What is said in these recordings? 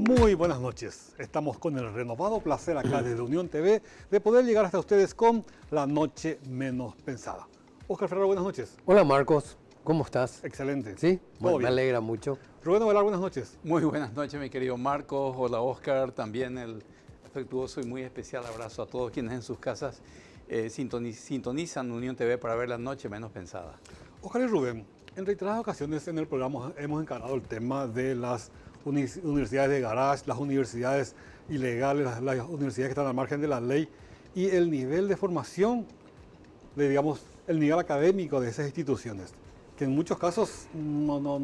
Muy buenas noches. Estamos con el renovado placer acá desde Unión TV de poder llegar hasta ustedes con La Noche Menos Pensada. Óscar Ferraro, buenas noches. Hola Marcos, ¿cómo estás? Excelente. Sí, Todo me bien. alegra mucho. Rubén Ovelar, buenas noches. Muy buenas noches, mi querido Marcos. Hola, Óscar. También el afectuoso y muy especial abrazo a todos quienes en sus casas sintonizan Unión TV para ver La Noche Menos Pensada. Óscar y Rubén, en reiteradas ocasiones en el programa hemos encarado el tema de las universidades de garage, las universidades ilegales, las universidades que están al margen de la ley y el nivel de formación, digamos, el nivel académico de esas instituciones, que en muchos casos no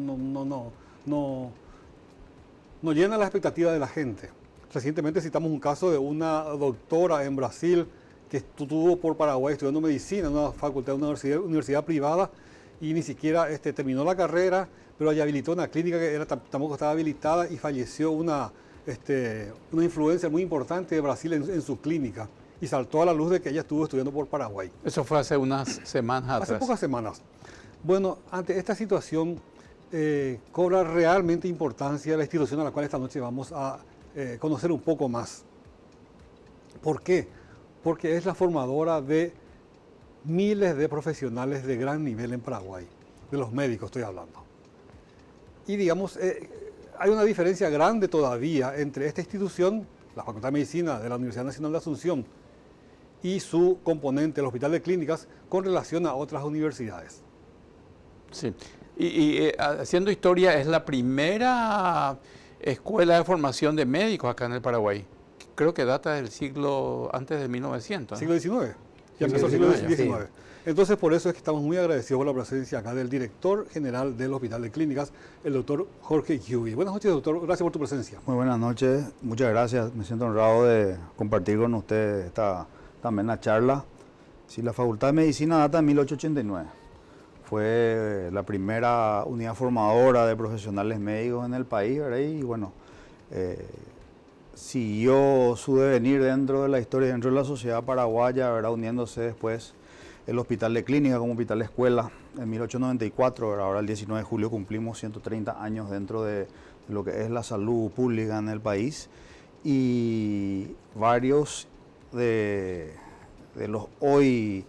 llena la expectativa de la gente. Recientemente citamos un caso de una doctora en Brasil que estuvo por Paraguay estudiando medicina en una facultad de una universidad privada y ni siquiera terminó la carrera, pero ella habilitó una clínica que tampoco estaba habilitada y falleció una influencia muy importante de Brasil en su clínica y saltó a la luz de que ella estuvo estudiando por Paraguay. Eso fue hace unas semanas atrás. Hace pocas semanas. Bueno, ante esta situación cobra realmente importancia la institución a la cual esta noche vamos a conocer un poco más. ¿Por qué? Porque es la formadora de miles de profesionales de gran nivel en Paraguay, de los médicos estoy hablando. Y digamos, hay una diferencia grande todavía entre esta institución, la Facultad de Medicina de la Universidad Nacional de Asunción, y su componente, el Hospital de Clínicas, con relación a otras universidades. Sí, y haciendo historia, es la primera escuela de formación de médicos acá en el Paraguay. Creo que data del siglo antes de 1900. Siglo XIX. Ya empezó el siglo XIX. Sí. Entonces, por eso es que estamos muy agradecidos por la presencia acá del director general del Hospital de Clínicas, el doctor Jorge Giubi. Buenas noches, doctor. Gracias por tu presencia. Muy buenas noches. Muchas gracias. Me siento honrado de compartir con usted esta amena charla. Sí, la Facultad de Medicina data de 1889. Fue la primera unidad formadora de profesionales médicos en el país, ¿verdad? Y bueno, siguió su devenir dentro de la historia, dentro de la sociedad paraguaya, ¿verdad? Uniéndose después el Hospital de Clínica como hospital de escuela en 1894, ¿verdad? Ahora el 19 de julio cumplimos 130 años dentro de lo que es la salud pública en el país y varios de los hoy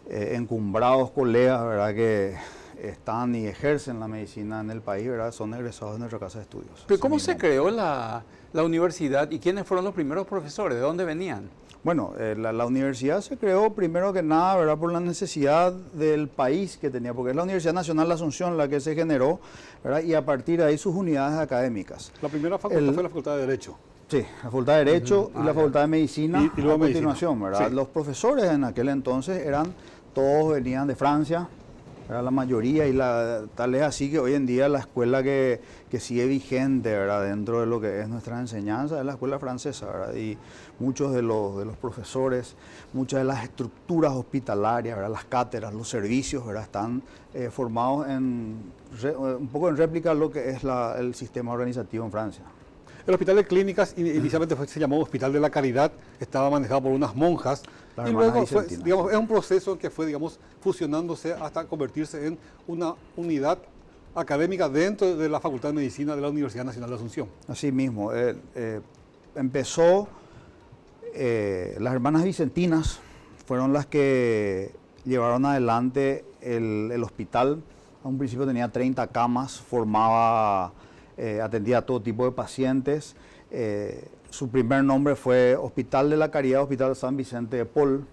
encumbrados colegas, ¿verdad? Que están y ejercen la medicina en el país, ¿verdad? Son egresados de nuestra casa de estudios. ¿Pero cómo se creó la universidad y quiénes fueron los primeros profesores? ¿De dónde venían? Bueno, la universidad se creó primero que nada, ¿verdad? Por la necesidad del país que tenía, porque es la Universidad Nacional de Asunción la que se generó, ¿verdad? Y a partir de ahí sus unidades académicas. La primera facultad fue la Facultad de Derecho. Sí, la Facultad de Derecho y la Facultad de Medicina y luego a continuación, ¿verdad? Sí. Los profesores en aquel entonces todos venían de Francia, ¿verdad? La mayoría, y tal es así que hoy en día la escuela que sigue vigente, ¿verdad? Dentro de lo que es nuestra enseñanza es la escuela francesa, ¿verdad? Y muchos de los profesores, muchas de las estructuras hospitalarias, ¿verdad? Las cátedras, los servicios, ¿verdad? Están formados un poco en réplica a lo que es el sistema organizativo en Francia. El Hospital de Clínicas inicialmente se llamó Hospital de la Caridad, estaba manejado por unas monjas y luego fue, digamos, es un proceso que fue, digamos, fusionándose hasta convertirse en una unidad académica dentro de la Facultad de Medicina de la Universidad Nacional de Asunción. Así mismo, empezó, las hermanas vicentinas fueron las que llevaron adelante el hospital. A un principio tenía 30 camas, atendía a todo tipo de pacientes. Su primer nombre fue Hospital de la Caridad, Hospital San Vicente de Paul.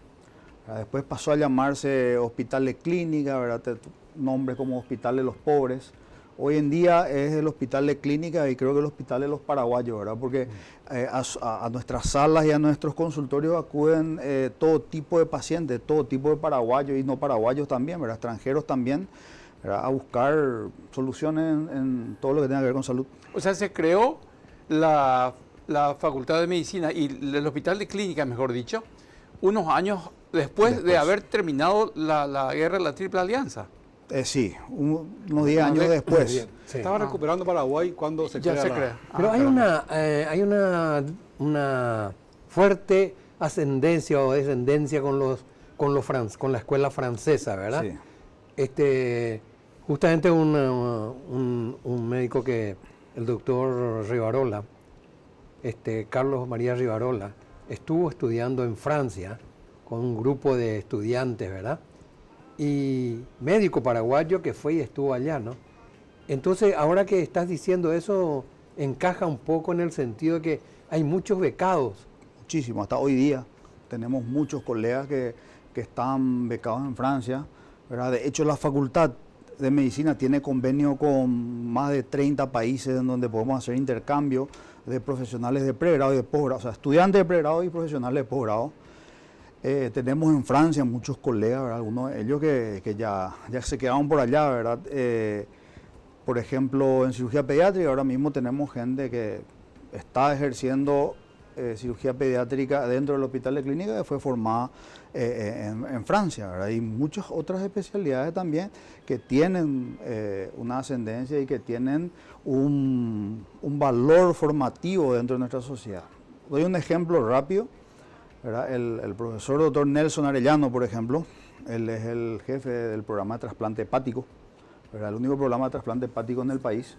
Después pasó a llamarse Hospital de Clínica, ¿verdad? Nombres como Hospital de los Pobres. Hoy en día es el Hospital de Clínica y creo que el Hospital de los Paraguayos, ¿verdad? Porque a nuestras salas y a nuestros consultorios acuden todo tipo de pacientes, todo tipo de paraguayos y no paraguayos también, ¿verdad? Extranjeros también, ¿verdad? A buscar soluciones en todo lo que tenga que ver con salud. O sea, se creó la Facultad de Medicina y el Hospital de Clínica, mejor dicho, unos años después de haber terminado la guerra de la Triple Alianza. Sí, unos 10 años después. Sí. Se estaba recuperando Paraguay cuando se crea. Pero hay una fuerte ascendencia o descendencia con la escuela francesa, ¿verdad? Sí. Justamente un médico el doctor Rivarola, Carlos María Rivarola, estuvo estudiando en Francia con un grupo de estudiantes, ¿verdad? Y médico paraguayo que fue y estuvo allá, ¿no? Entonces, ahora que estás diciendo eso, encaja un poco en el sentido de que hay muchos becados. Muchísimo, hasta hoy día tenemos muchos colegas que están becados en Francia, ¿verdad? De hecho, la Facultad de Medicina tiene convenio con más de 30 países en donde podemos hacer intercambio de profesionales de pregrado y de posgrado, o sea, estudiantes de pregrado y profesionales de posgrado. Tenemos en Francia muchos colegas, ¿verdad? Algunos de ellos que ya se quedaron por allá, ¿verdad? Por ejemplo, en cirugía pediátrica ahora mismo tenemos gente que está ejerciendo cirugía pediátrica dentro del hospital de clínica que fue formada en Francia, ¿verdad? Y muchas otras especialidades también que tienen una ascendencia y que tienen un valor formativo dentro de nuestra sociedad. Doy un ejemplo rápido, ¿verdad? El profesor doctor Nelson Arellano, por ejemplo, él es el jefe del programa de trasplante hepático, ¿verdad? El único programa de trasplante hepático en el país.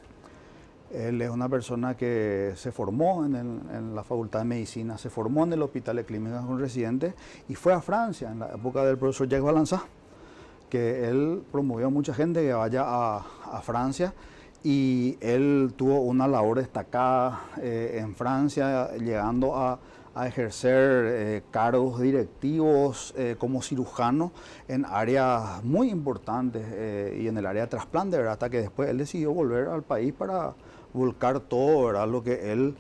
Él es una persona que se formó en la Facultad de Medicina, se formó en el Hospital de Clínicas con Residentes y fue a Francia en la época del profesor Jacques Balançat, que él promovió a mucha gente que vaya a Francia, y él tuvo una labor destacada en Francia, llegando a ejercer cargos directivos como cirujano en áreas muy importantes y en el área de trasplante, ¿verdad? Hasta que después él decidió volver al país para volcar todo, ¿verdad? Lo que él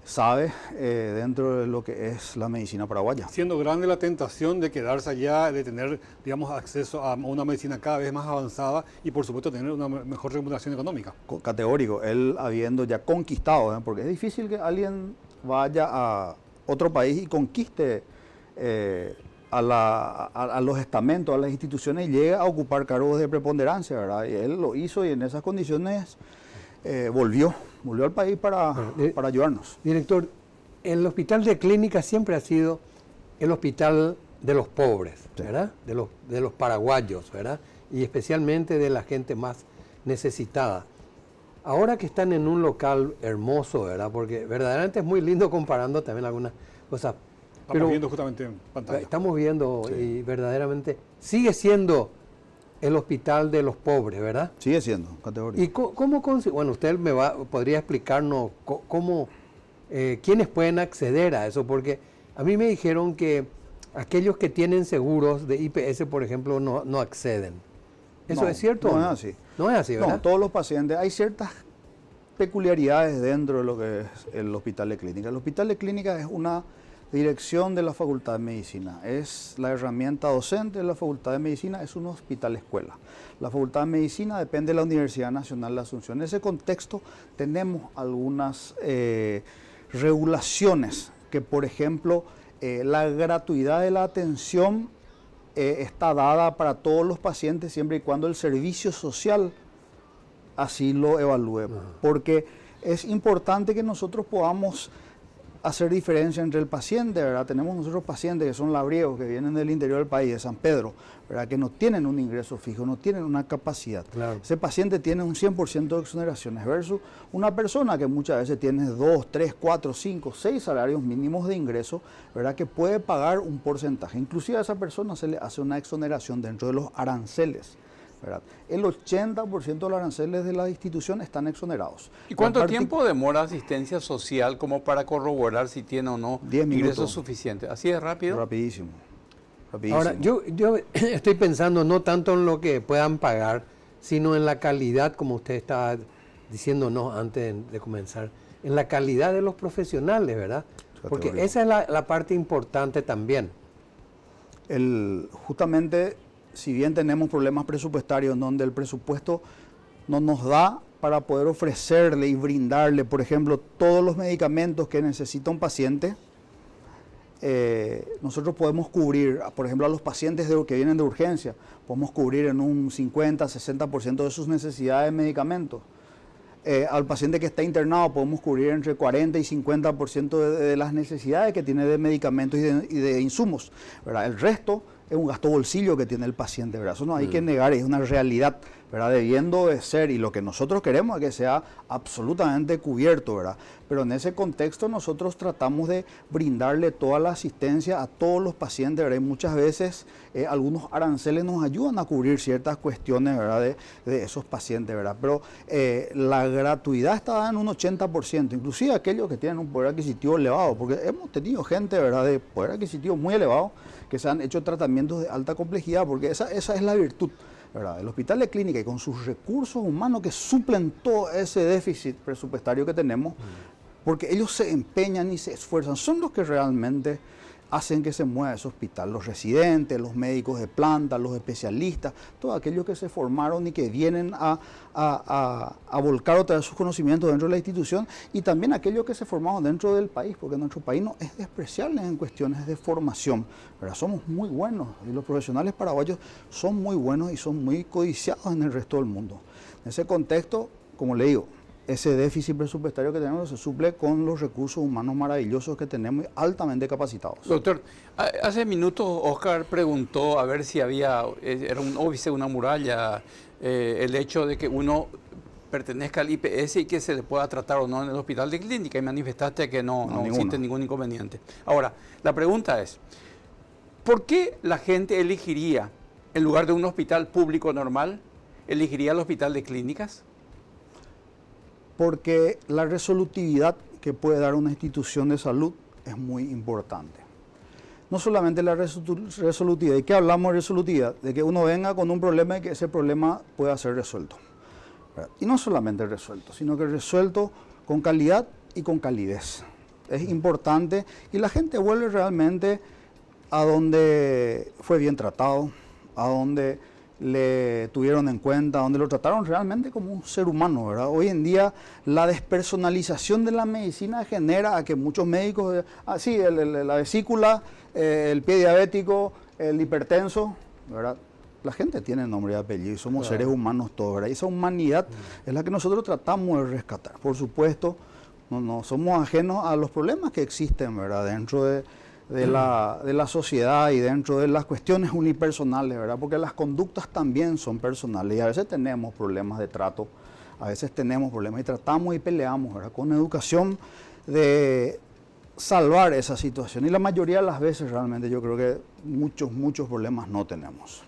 sabe dentro de lo que es la medicina paraguaya. Siendo grande la tentación de quedarse allá, de tener, digamos, acceso a una medicina cada vez más avanzada y, por supuesto, tener una mejor remuneración económica. Categórico, él habiendo ya conquistado, porque es difícil que alguien vaya a otro país y conquiste a los estamentos, a las instituciones, y llegue a ocupar cargos de preponderancia, ¿verdad? Y él lo hizo y en esas condiciones volvió al país para ayudarnos. Director, el hospital de clínica siempre ha sido el hospital de los pobres, ¿verdad? De los paraguayos, ¿verdad? Y especialmente de la gente más necesitada. Ahora que están en un local hermoso, ¿verdad? Porque verdaderamente es muy lindo comparando también algunas cosas. Estamos viendo justamente en pantalla. Estamos viendo, sí. Y verdaderamente sigue siendo el hospital de los pobres, ¿verdad? Sigue siendo, categórico. ¿Y cómo bueno, usted podría explicarnos quiénes pueden acceder a eso? Porque a mí me dijeron que aquellos que tienen seguros de IPS, por ejemplo, no acceden. ¿Eso es cierto? No es así. No es así, ¿verdad? No, todos los pacientes, hay ciertas peculiaridades dentro de lo que es el hospital de clínica. El hospital de clínica es una dirección de la Facultad de Medicina, es la herramienta docente de la Facultad de Medicina, es un hospital escuela. La Facultad de Medicina depende de la Universidad Nacional de Asunción. En ese contexto tenemos algunas regulaciones que, por ejemplo, la gratuidad de la atención está dada para todos los pacientes siempre y cuando el servicio social así lo evalúe, porque es importante que nosotros podamos hacer diferencia entre el paciente, ¿verdad? Tenemos nosotros pacientes que son labriegos, que vienen del interior del país, de San Pedro, ¿verdad? Que no tienen un ingreso fijo, no tienen una capacidad. Claro. Ese paciente tiene un 100% de exoneraciones versus una persona que muchas veces tiene 2, 3, 4, 5, 6 salarios mínimos de ingreso, ¿verdad? Que puede pagar un porcentaje. Inclusive a esa persona se le hace una exoneración dentro de los aranceles, ¿verdad? El 80% de los aranceles de la institución están exonerados. ¿Y cuánto tiempo demora asistencia social como para corroborar si tiene o no 10 minutos. ingresos suficientes? ¿Así de rápido? Rapidísimo. Ahora, yo estoy pensando no tanto en lo que puedan pagar, sino en la calidad, como usted estaba diciéndonos antes de comenzar, en la calidad de los profesionales, ¿verdad? Porque esa es la parte importante también. Justamente, si bien tenemos problemas presupuestarios donde el presupuesto no nos da para poder ofrecerle y brindarle, por ejemplo, todos los medicamentos que necesita un paciente, nosotros podemos cubrir, por ejemplo, a los pacientes que vienen de urgencia, podemos cubrir en un 50, 60% de sus necesidades de medicamentos. Al paciente que está internado podemos cubrir entre 40 y 50% de las necesidades que tiene de medicamentos y de insumos, ¿verdad? El resto es un gasto bolsillo que tiene el paciente, ¿verdad? Eso no hay que negar, es una realidad, ¿verdad? Debiendo de ser, y lo que nosotros queremos es que sea absolutamente cubierto, ¿verdad? Pero en ese contexto nosotros tratamos de brindarle toda la asistencia a todos los pacientes, ¿verdad? Y muchas veces algunos aranceles nos ayudan a cubrir ciertas cuestiones, ¿verdad? De esos pacientes, ¿verdad? Pero la gratuidad está dada en un 80%, inclusive aquellos que tienen un poder adquisitivo elevado, porque hemos tenido gente, ¿verdad?, de poder adquisitivo muy elevado, que se han hecho tratamientos de alta complejidad, porque esa es la virtud, ¿verdad? El hospital de clínica y con sus recursos humanos que suplen todo ese déficit presupuestario que tenemos, porque ellos se empeñan y se esfuerzan, son los que realmente hacen que se mueva ese hospital, los residentes, los médicos de planta, los especialistas, todos aquellos que se formaron y que vienen a volcar otra vez sus conocimientos dentro de la institución, y también aquellos que se formaron dentro del país, porque nuestro país no es despreciable en cuestiones de formación, ¿verdad? Somos muy buenos y los profesionales paraguayos son muy buenos y son muy codiciados en el resto del mundo. En ese contexto, como le digo, ese déficit presupuestario que tenemos se suple con los recursos humanos maravillosos que tenemos y altamente capacitados. Doctor, hace minutos Oscar preguntó a ver si había, era un óbice, una muralla, el hecho de que uno pertenezca al IPS y que se le pueda tratar o no en el hospital de clínica, y manifestaste que no existe ningún inconveniente. Ahora, la pregunta es, ¿por qué la gente elegiría, en lugar de un hospital público normal, elegiría el hospital de clínicas? Porque la resolutividad que puede dar una institución de salud es muy importante. No solamente la resolutividad, ¿de qué hablamos de resolutividad? De que uno venga con un problema y que ese problema pueda ser resuelto, ¿verdad? Y no solamente resuelto, sino que resuelto con calidad y con calidez. Es importante y la gente vuelve realmente a donde fue bien tratado, a donde le tuvieron en cuenta, donde lo trataron realmente como un ser humano, ¿verdad? Hoy en día la despersonalización de la medicina genera a que muchos médicos, la vesícula, el pie diabético, el hipertenso, ¿verdad? La gente tiene nombre y apellido y somos seres humanos todos, ¿verdad? Y esa humanidad es la que nosotros tratamos de rescatar. Por supuesto, no somos ajenos a los problemas que existen, ¿verdad? Dentro de la sociedad y dentro de las cuestiones unipersonales, ¿verdad? Porque las conductas también son personales y a veces tenemos problemas de trato, a veces tenemos problemas y tratamos y peleamos, ¿verdad? Con educación de salvar esa situación, y la mayoría de las veces realmente yo creo que muchos problemas no tenemos.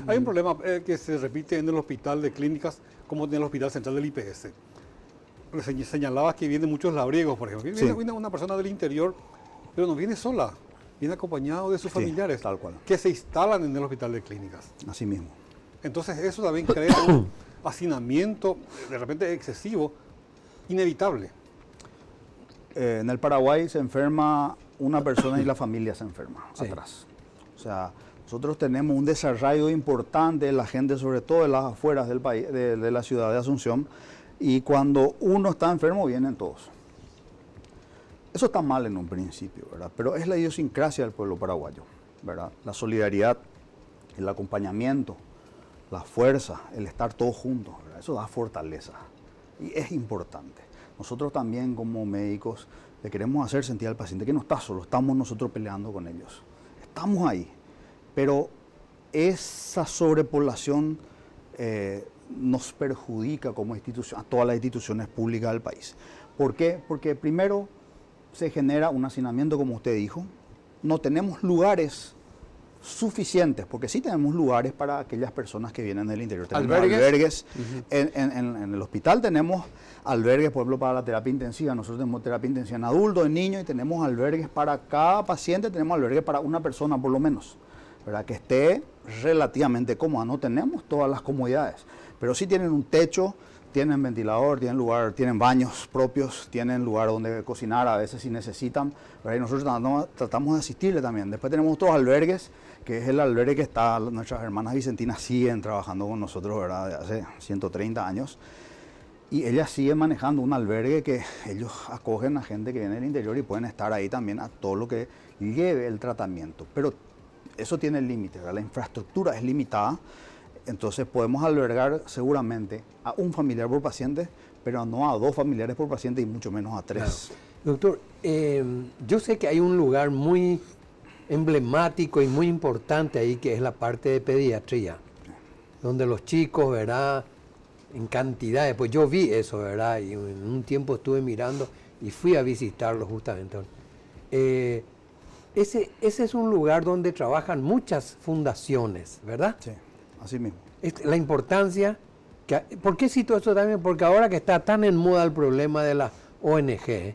Hay un problema que se repite en el hospital de clínicas como en el hospital central del IPS. Señalabas que vienen muchos labriegos, por ejemplo. Viene una persona del interior, pero no viene sola, viene acompañado de sus familiares, tal cual, que se instalan en el hospital de clínicas. Así mismo. Entonces eso también crea un hacinamiento de repente excesivo, inevitable. En el Paraguay se enferma una persona y la familia se enferma atrás. O sea, nosotros tenemos un desarrollo importante de la gente, sobre todo de las afueras del país, de la ciudad de Asunción, y cuando uno está enfermo vienen todos. Eso está mal en un principio, ¿verdad? Pero es la idiosincrasia del pueblo paraguayo, ¿verdad? La solidaridad, el acompañamiento, la fuerza, el estar todos juntos, ¿verdad? Eso da fortaleza y es importante. Nosotros también como médicos le queremos hacer sentir al paciente que no está solo, estamos nosotros peleando con ellos. Estamos ahí, pero esa sobrepoblación nos perjudica como institución, a todas las instituciones públicas del país. ¿Por qué? Porque primero se genera un hacinamiento, como usted dijo. No tenemos lugares suficientes, porque sí tenemos lugares para aquellas personas que vienen del interior. Tenemos albergues. En el hospital tenemos albergues, por ejemplo, para la terapia intensiva. Nosotros tenemos terapia intensiva en adultos, en niños, y tenemos albergues para cada paciente, tenemos albergues para una persona por lo menos, ¿verdad? Que esté relativamente cómoda. No tenemos todas las comodidades, pero sí tienen un techo, tienen ventilador, tienen lugar, tienen baños propios, tienen lugar donde cocinar a veces si necesitan, ¿verdad? Y nosotros tratamos de asistirle también. Después tenemos otros albergues, que es el albergue que está, nuestras hermanas vicentinas siguen trabajando con nosotros, ¿verdad? De hace 130 años. Y ellas siguen manejando un albergue que ellos acogen a gente que viene del interior y pueden estar ahí también a todo lo que lleve el tratamiento. Pero eso tiene límites, ¿verdad? La infraestructura es limitada. Entonces podemos albergar seguramente a un familiar por paciente, pero no a 2 familiares por paciente y mucho menos a 3. Claro. Doctor, yo sé que hay un lugar muy emblemático y muy importante ahí, que es la parte de pediatría, donde los chicos, ¿verdad?, en cantidades, pues yo vi eso, ¿verdad?, y en un tiempo estuve mirando y fui a visitarlo justamente. Ese es un lugar donde trabajan muchas fundaciones, ¿verdad? Sí, así mismo. La importancia, ¿por qué cito esto también? Porque ahora que está tan en moda el problema de las ONG,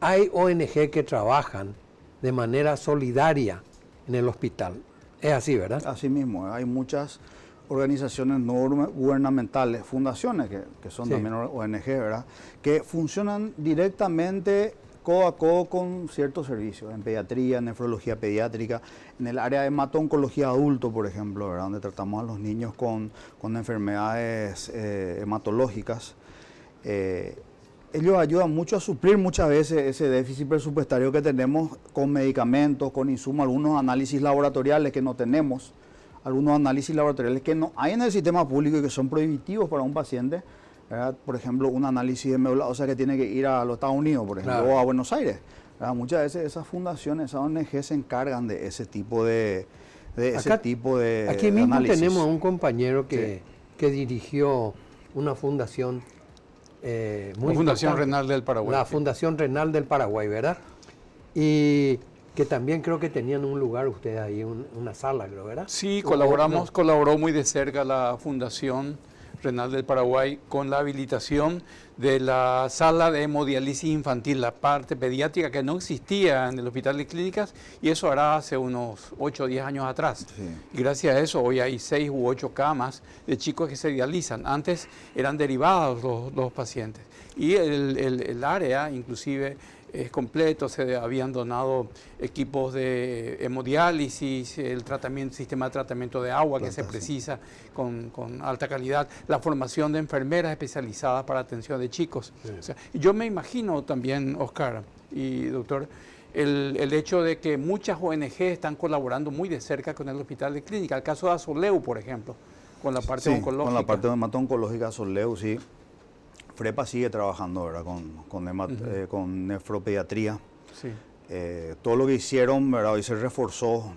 hay ONG que trabajan de manera solidaria en el hospital. Es así, ¿verdad? Así mismo, hay muchas organizaciones no gubernamentales, fundaciones que son también ONG, ¿verdad?, que funcionan directamente codo a codo con ciertos servicios, en pediatría, en nefrología pediátrica, en el área de hemato-oncología adulto, por ejemplo, ¿verdad?, donde tratamos a los niños con enfermedades hematológicas. Ellos ayudan mucho a suplir muchas veces ese déficit presupuestario que tenemos con medicamentos, con insumos, algunos análisis laboratoriales que no tenemos, algunos análisis laboratoriales que no hay en el sistema público y que son prohibitivos para un paciente, ¿verdad? Por ejemplo, un análisis de médula ósea que tiene que ir a los Estados Unidos, por ejemplo, o a Buenos Aires, ¿verdad? Muchas veces esas fundaciones, esas ONG se encargan de ese tipo de Aquí mismo análisis. tenemos un compañero que dirigió una fundación muy La Fundación importante, Renal del Paraguay. la Fundación Renal del Paraguay, ¿verdad? Y que también creo que tenían un lugar ustedes ahí, una sala, creo, ¿verdad? Sí, colaboró muy de cerca la Fundación Renal del Paraguay con la habilitación de la sala de hemodiálisis infantil, la parte pediátrica que no existía en el Hospital de Clínicas, y eso hará hace unos 8 o 10 años atrás. Sí. Y gracias a eso hoy hay 6 u 8 camas de chicos que se dializan. Antes eran derivados los pacientes. Y el área inclusive es completo, se habían donado equipos de hemodiálisis, el sistema de tratamiento de agua que se precisa con alta calidad, la formación de enfermeras especializadas para atención de chicos. Sí. O sea, yo me imagino también, Oscar y doctor, el hecho de que muchas ONG están colaborando muy de cerca con el Hospital de Clínica. El caso de Azoleu, por ejemplo, con la parte oncológica. Con la parte hemato-oncológica Azoleu, sí. FREPA sigue trabajando, ¿verdad?, con nefropediatría. Sí. Todo lo que hicieron, ¿verdad?, hoy se reforzó.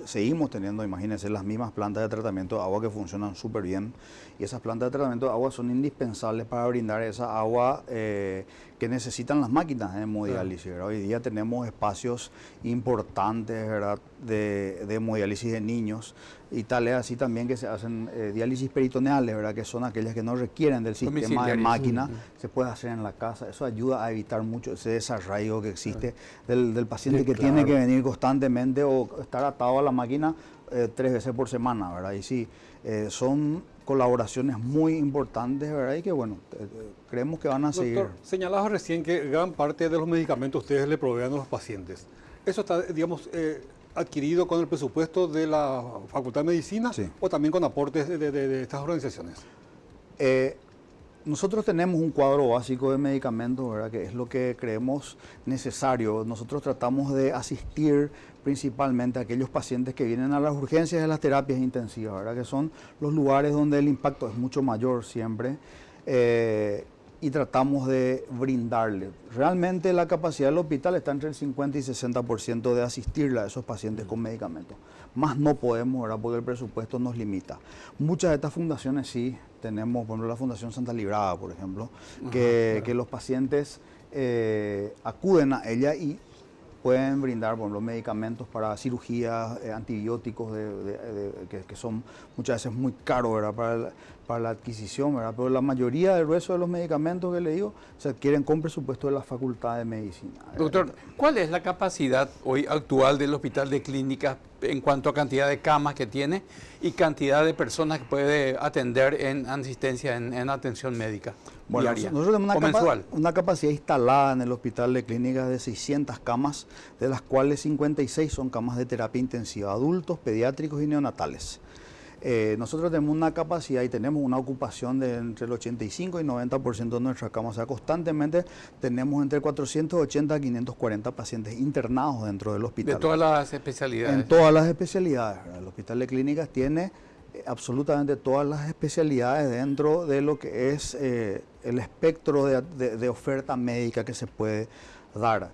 Seguimos teniendo, imagínense, las mismas plantas de tratamiento de agua que funcionan súper bien. Y esas plantas de tratamiento de agua son indispensables para brindar esa agua que necesitan las máquinas de hemodiálisis. ¿Verdad? Hoy día tenemos espacios importantes, ¿verdad?, de hemodiálisis de niños. Y tal es así también que se hacen diálisis peritoneales, ¿verdad?, que son aquellas que no requieren del sistema de máquina, se puede hacer en la casa. Eso ayuda a evitar mucho ese desarraigo que existe del paciente que tiene que venir constantemente o estar atado a la máquina 3 veces por semana, ¿verdad? Y sí, son colaboraciones muy importantes, ¿verdad? Y que bueno, creemos que van a seguir. Doctor, señalaba recién que gran parte de los medicamentos ustedes le proveen a los pacientes. ¿Eso está, digamos, adquirido con el presupuesto de la Facultad de Medicina, sí, o también con aportes de estas organizaciones? Nosotros tenemos un cuadro básico de medicamentos, ¿verdad?, que es lo que creemos necesario. Nosotros tratamos de asistir principalmente a aquellos pacientes que vienen a las urgencias de las terapias intensivas, ¿verdad?, que son los lugares donde el impacto es mucho mayor siempre. Y tratamos de brindarle. Realmente la capacidad del hospital está entre el 50 y 60% de asistirle a esos pacientes con medicamentos. Más no podemos, ¿verdad?, porque el presupuesto nos limita. Muchas de estas fundaciones sí tenemos, por ejemplo, la Fundación Santa Librada, por ejemplo, que los pacientes acuden a ella y pueden brindar, por ejemplo, medicamentos para cirugías, antibióticos que son muchas veces muy caros, ¿verdad?, para la adquisición, ¿verdad? Pero la mayoría del grueso de los medicamentos que le digo se adquieren con presupuesto de la Facultad de Medicina. Doctor, ¿cuál es la capacidad hoy actual del Hospital de Clínicas en cuanto a cantidad de camas que tiene y cantidad de personas que puede atender en asistencia, en atención médica? Bueno, diaria, nosotros tenemos mensual? Una capacidad instalada en el Hospital de Clínicas de 600 camas, de las cuales 56 son camas de terapia intensiva, adultos, pediátricos y neonatales. Nosotros tenemos una capacidad y tenemos una ocupación de entre el 85 y 90% de nuestras camas. O sea, constantemente tenemos entre 480 a 540 pacientes internados dentro del hospital. De todas las especialidades. En todas las especialidades, ¿verdad? El Hospital de Clínicas tiene absolutamente todas las especialidades dentro de lo que es el espectro de oferta médica que se puede dar.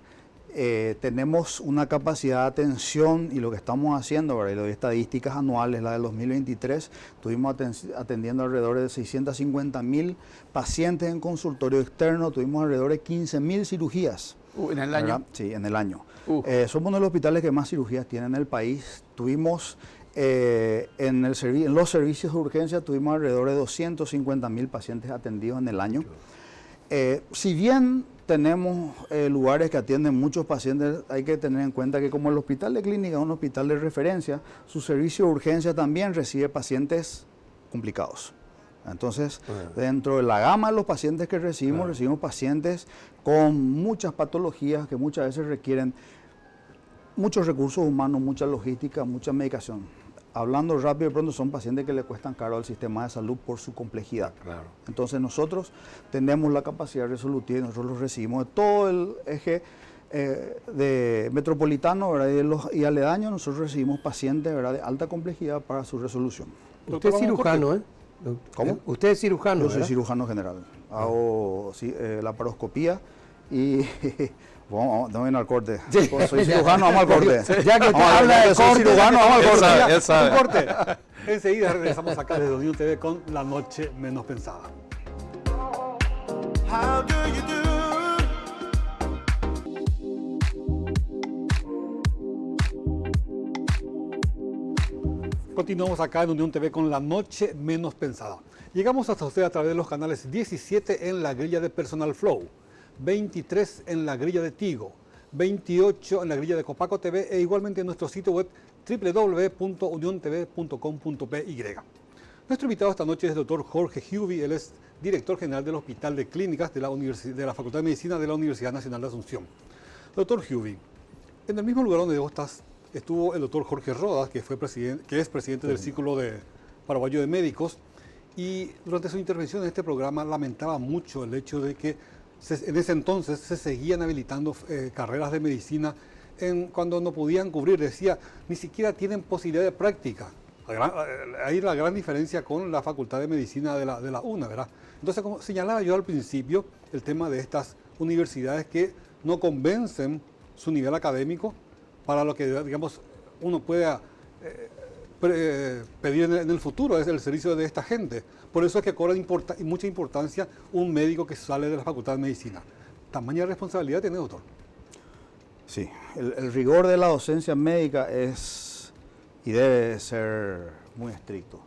Tenemos una capacidad de atención y lo que estamos haciendo, ¿verdad? Y las estadísticas anuales, la del 2023, estuvimos atendiendo alrededor de 650.000 pacientes en consultorio externo, tuvimos alrededor de 15.000 cirugías. ¿En el año? Sí, en el año. Somos uno de los hospitales que más cirugías tienen en el país. Tuvimos en los servicios de urgencia, tuvimos alrededor de 250.000 pacientes atendidos en el año. Si bien tenemos lugares que atienden muchos pacientes, hay que tener en cuenta que como el hospital de clínica es un hospital de referencia, su servicio de urgencia también recibe pacientes complicados. Entonces, dentro de la gama de los pacientes que recibimos pacientes con muchas patologías que muchas veces requieren muchos recursos humanos, mucha logística, mucha medicación. Hablando rápido y pronto, son pacientes que le cuestan caro al sistema de salud por su complejidad. Claro. Entonces nosotros tenemos la capacidad resolutiva y nosotros los recibimos de todo el eje de metropolitano, ¿verdad? Y aledaños, nosotros recibimos pacientes, ¿verdad?, de alta complejidad para su resolución. Usted es cirujano, ¿eh? ¿Cómo? Usted es cirujano, Yo soy cirujano general. Hago laparoscopía y... Vamos a ir al corte. Sí. Soy cirujano, vamos al corte. Ya que usted habla de soy cirujano, vamos al corte. Un corte. Enseguida regresamos acá desde Unión TV con La Noche Menos Pensada. How do you do? Continuamos acá en Unión TV con La Noche Menos Pensada. Llegamos hasta usted a través de los canales 17 en la grilla de Personal Flow, 23 en la grilla de Tigo, 28 en la grilla de Copaco TV e igualmente en nuestro sitio web www.uniontv.com.py. Nuestro invitado esta noche es el doctor Jorge Huby, él es director general del Hospital de Clínicas de la Facultad de Medicina de la Universidad Nacional de Asunción. Doctor Huby, en el mismo lugar donde vos estás estuvo el doctor Jorge Rodas, que es presidente del Círculo Paraguayo de Médicos, y durante su intervención en este programa lamentaba mucho el hecho de que en ese entonces se seguían habilitando carreras de medicina cuando no podían cubrir, decía, ni siquiera tienen posibilidad de práctica. Ahí la gran diferencia con la Facultad de Medicina de la UNA, ¿verdad? Entonces, como señalaba yo al principio, el tema de estas universidades que no convencen su nivel académico para lo que, digamos, uno pueda pedir en el futuro, es el servicio de esta gente. Por eso es que cobra mucha importancia un médico que sale de la Facultad de Medicina. ¿Tamaña responsabilidad tiene, doctor? Sí, el rigor de la docencia médica es y debe ser muy estricto.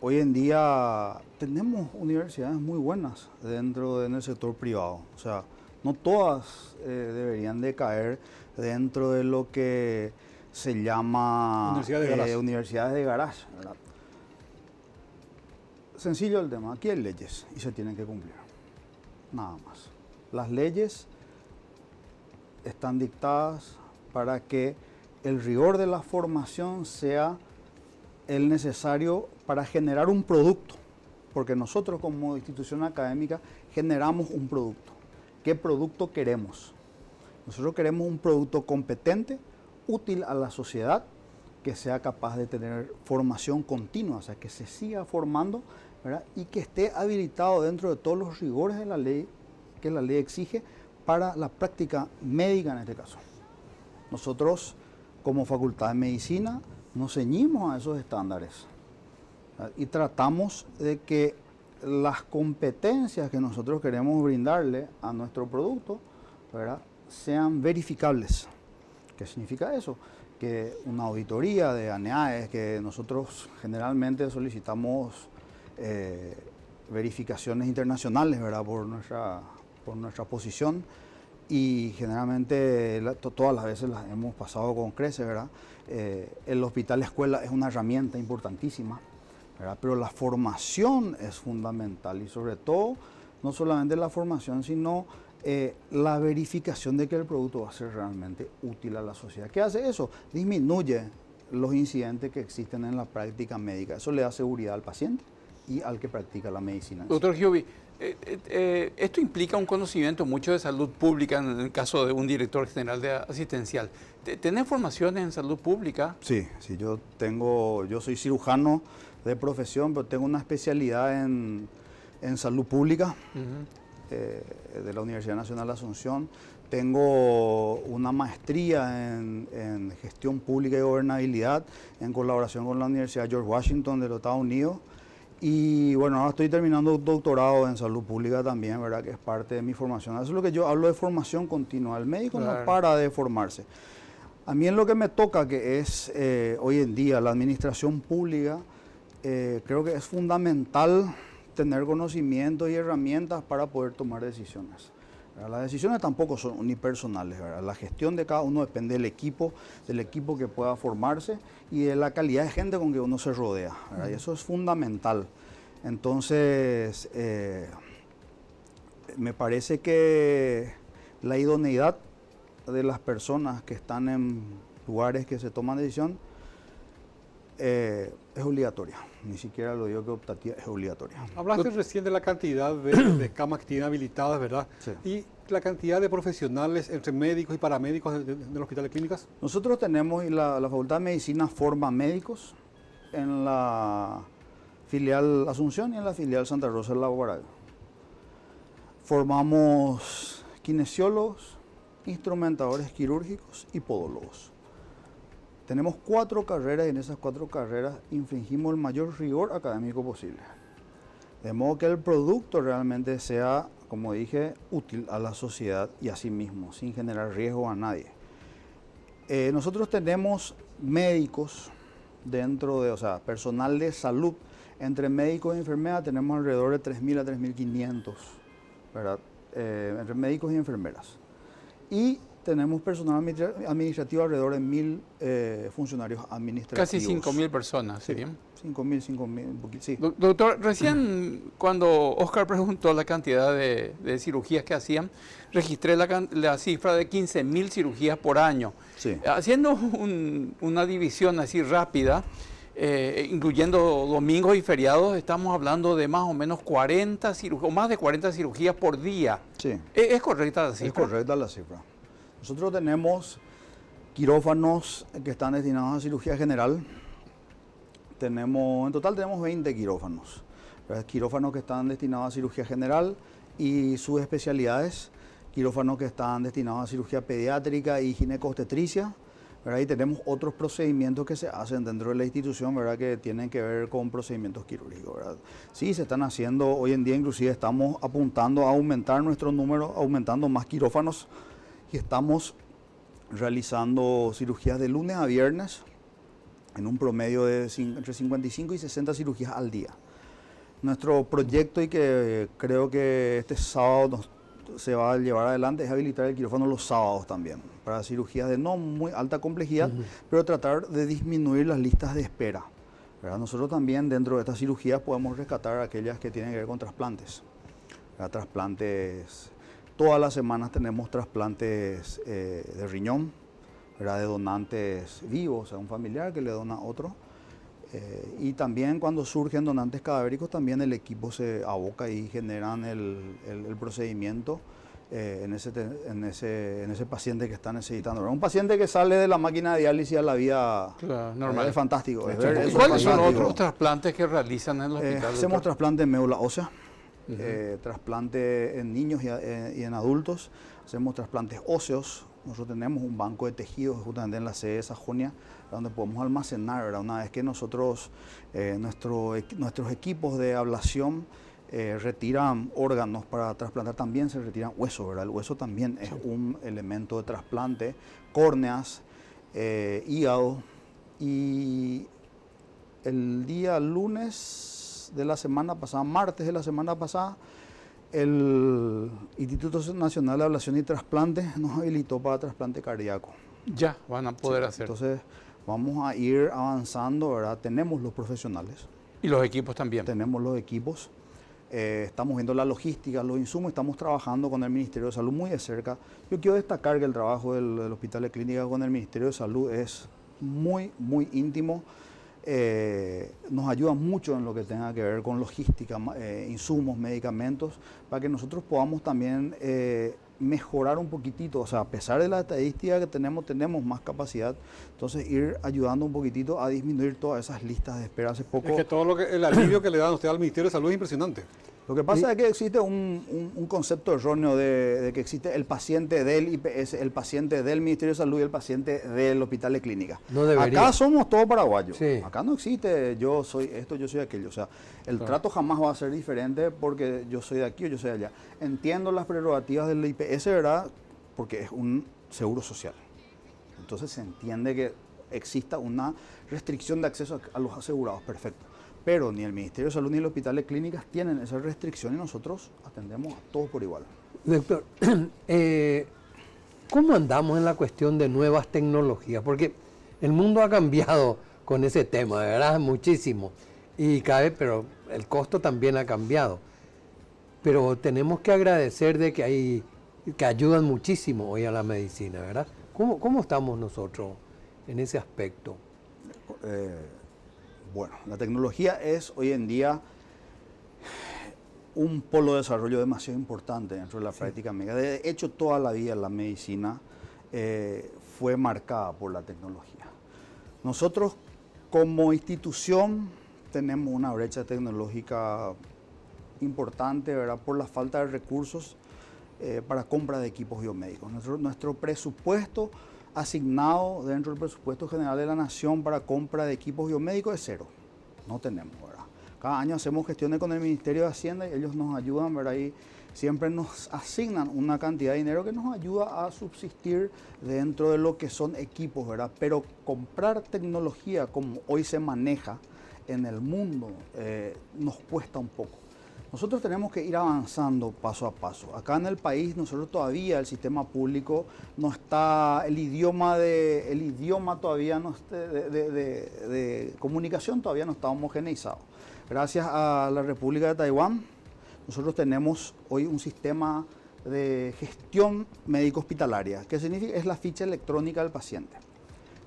Hoy en día tenemos universidades muy buenas en el sector privado. O sea, no todas deberían de caer dentro de lo que se llama universidades de garage, ¿verdad? Sencillo el tema, aquí hay leyes y se tienen que cumplir, nada más. Las leyes están dictadas para que el rigor de la formación sea el necesario para generar un producto, porque nosotros como institución académica generamos un producto. ¿Qué producto queremos? Nosotros queremos un producto competente, útil a la sociedad, que sea capaz de tener formación continua, o sea, que se siga formando, ¿verdad?, y que esté habilitado dentro de todos los rigores de la ley, que la ley exige para la práctica médica en este caso. Nosotros, como Facultad de Medicina, nos ceñimos a esos estándares, ¿verdad?, y tratamos de que las competencias que nosotros queremos brindarle a nuestro producto, ¿verdad?, sean verificables. ¿Qué significa eso? Que una auditoría de ANEAES, que nosotros generalmente solicitamos verificaciones internacionales, ¿verdad?, por nuestra posición, y generalmente todas las veces las hemos pasado con creces, ¿verdad? El hospital escuela es una herramienta importantísima, ¿verdad?, pero la formación es fundamental y sobre todo, no solamente la formación, sino la verificación de que el producto va a ser realmente útil a la sociedad. ¿Qué hace eso? Disminuye los incidentes que existen en la práctica médica. Eso le da seguridad al paciente y al que practica la medicina. Doctor Huby, esto implica un conocimiento mucho de salud pública en el caso de un director general de asistencial. ¿Tenés formación en salud pública? Sí, yo soy cirujano de profesión, pero tengo una especialidad en salud pública. de la Universidad Nacional de Asunción. Tengo una maestría en gestión pública y gobernabilidad en colaboración con la Universidad George Washington de los Estados Unidos. Y bueno, ahora estoy terminando un doctorado en salud pública también, ¿verdad? Que es parte de mi formación. Eso es lo que yo hablo de formación continua. El médico no para de formarse. A mí en lo que me toca, que es hoy en día la administración pública, creo que es fundamental tener conocimientos y herramientas para poder tomar decisiones. Las decisiones tampoco son unipersonales, ¿verdad? La gestión de cada uno depende del equipo que pueda formarse y de la calidad de gente con que uno se rodea, ¿verdad? Y eso es fundamental. Entonces, me parece que la idoneidad de las personas que están en lugares que se toman decisión es obligatoria. Ni siquiera lo digo que optativa, es obligatoria. Hablaste recién de la cantidad de camas que tienen habilitadas, ¿verdad? Sí. Y la cantidad de profesionales entre médicos y paramédicos del Hospital de Clínicas. Nosotros tenemos, y la Facultad de Medicina forma médicos en la filial Asunción y en la filial Santa Rosa de la Guaraga. Formamos kinesiólogos, instrumentadores quirúrgicos y podólogos. Tenemos 4 carreras y en esas 4 carreras infringimos el mayor rigor académico posible. De modo que el producto realmente sea, como dije, útil a la sociedad y a sí mismo, sin generar riesgo a nadie. Nosotros tenemos médicos dentro de, o sea, personal de salud, entre médicos y enfermeras tenemos alrededor de 3.000 a 3.500, ¿verdad? Entre médicos y enfermeras. Y tenemos personal administrativo alrededor de 1.000 funcionarios administrativos. Casi 5.000 personas, sí, ¿sería? 5.000, un poquito, sí. Doctor, recién cuando Oscar preguntó la cantidad de cirugías que hacían, registré la cifra de 15.000 cirugías por año. Sí. Haciendo una división así rápida, incluyendo domingos y feriados, estamos hablando de más o menos 40 cirugías, o más de 40 cirugías por día. Sí. ¿Es correcta la cifra? Es correcta la cifra. Nosotros tenemos quirófanos que están destinados a cirugía general. En total tenemos 20 quirófanos. Quirófanos que están destinados a cirugía general y sus especialidades. Quirófanos que están destinados a cirugía pediátrica y ginecobstetricia. ¿Verdad? Y tenemos otros procedimientos que se hacen dentro de la institución, ¿verdad? Que tienen que ver con procedimientos quirúrgicos, ¿verdad? Sí, se están haciendo, hoy en día inclusive estamos apuntando a aumentar nuestro número, aumentando más quirófanos y estamos realizando cirugías de lunes a viernes en un promedio de entre 55 y 60 cirugías al día. Nuestro proyecto, y que creo que este sábado se va a llevar adelante, es habilitar el quirófano los sábados también, para cirugías de no muy alta complejidad, pero tratar de disminuir las listas de espera, ¿verdad? Nosotros también dentro de estas cirugías podemos rescatar aquellas que tienen que ver con trasplantes, ¿verdad? Trasplantes, todas las semanas tenemos trasplantes de riñón, ¿verdad? De donantes vivos, o sea, un familiar que le dona a otro. Y también cuando surgen donantes cadavéricos, también el equipo se aboca y generan el procedimiento en ese paciente que está necesitando. Un paciente que sale de la máquina de diálisis a la vida normal es fantástico. ¿Cuáles son los otros trasplantes que realizan en el hospital? Hacemos trasplante de médula ósea, trasplante en niños y en adultos, hacemos trasplantes óseos. Nosotros tenemos un banco de tejidos justamente en la sede de Sajonia, donde podemos almacenar, ¿verdad? Una vez que nosotros, nuestros equipos de ablación retiran órganos para trasplantar, también se retiran huesos, ¿verdad? El hueso también es un elemento de trasplante, córneas, hígado. Y el día lunes de la semana pasada, martes de la semana pasada, el Instituto Nacional de Ablación y Trasplante nos habilitó para trasplante cardíaco. Ya, van a poder hacer. Entonces, vamos a ir avanzando, ¿verdad? Tenemos los profesionales. ¿Y los equipos también? Tenemos los equipos. Estamos viendo la logística, los insumos, estamos trabajando con el Ministerio de Salud muy de cerca. Yo quiero destacar que el trabajo del Hospital de Clínicas con el Ministerio de Salud es muy, muy íntimo. Nos ayuda mucho en lo que tenga que ver con logística, insumos, medicamentos, para que nosotros podamos también mejorar un poquitito. O sea, a pesar de la estadística que tenemos más capacidad, entonces ir ayudando un poquitito a disminuir todas esas listas de espera. Hace poco... Es que el alivio que le dan a usted al Ministerio de Salud es impresionante. Lo que pasa es que existe un concepto erróneo de que existe el paciente del IPS, el paciente del Ministerio de Salud y el paciente del Hospital de Clínica. No debería. Acá somos todos paraguayos. Sí. Acá no existe yo soy esto, yo soy aquello. O sea, el trato jamás va a ser diferente porque yo soy de aquí o yo soy de allá. Entiendo las prerrogativas del IPS, ¿verdad? Porque es un seguro social. Entonces se entiende que exista una restricción de acceso a los asegurados, perfecto. Pero ni el Ministerio de Salud ni el Hospital de Clínicas tienen esa restricción y nosotros atendemos a todos por igual. Doctor, ¿cómo andamos en la cuestión de nuevas tecnologías? Porque el mundo ha cambiado con ese tema, de verdad, muchísimo. Y pero el costo también ha cambiado. Pero tenemos que agradecer de que ayudan muchísimo hoy a la medicina, ¿verdad? ¿Cómo estamos nosotros en ese aspecto? Bueno, la tecnología es hoy en día un polo de desarrollo demasiado importante dentro de la práctica médica. De hecho, toda la vida la medicina fue marcada por la tecnología. Nosotros como institución tenemos una brecha tecnológica importante, ¿verdad? Por la falta de recursos para compra de equipos biomédicos. Nuestro presupuesto asignado dentro del presupuesto general de la Nación para compra de equipos biomédicos es cero. No tenemos, ¿verdad? Cada año hacemos gestiones con el Ministerio de Hacienda y ellos nos ayudan, ¿verdad? Y siempre nos asignan una cantidad de dinero que nos ayuda a subsistir dentro de lo que son equipos, ¿verdad? Pero comprar tecnología como hoy se maneja en el mundo nos cuesta un poco. Nosotros tenemos que ir avanzando paso a paso. Acá en el país nosotros todavía el sistema público no está, el idioma todavía no está, de comunicación todavía no está homogeneizado. Gracias a la República de Taiwán, nosotros tenemos hoy un sistema de gestión médico hospitalaria, que significa es la ficha electrónica del paciente.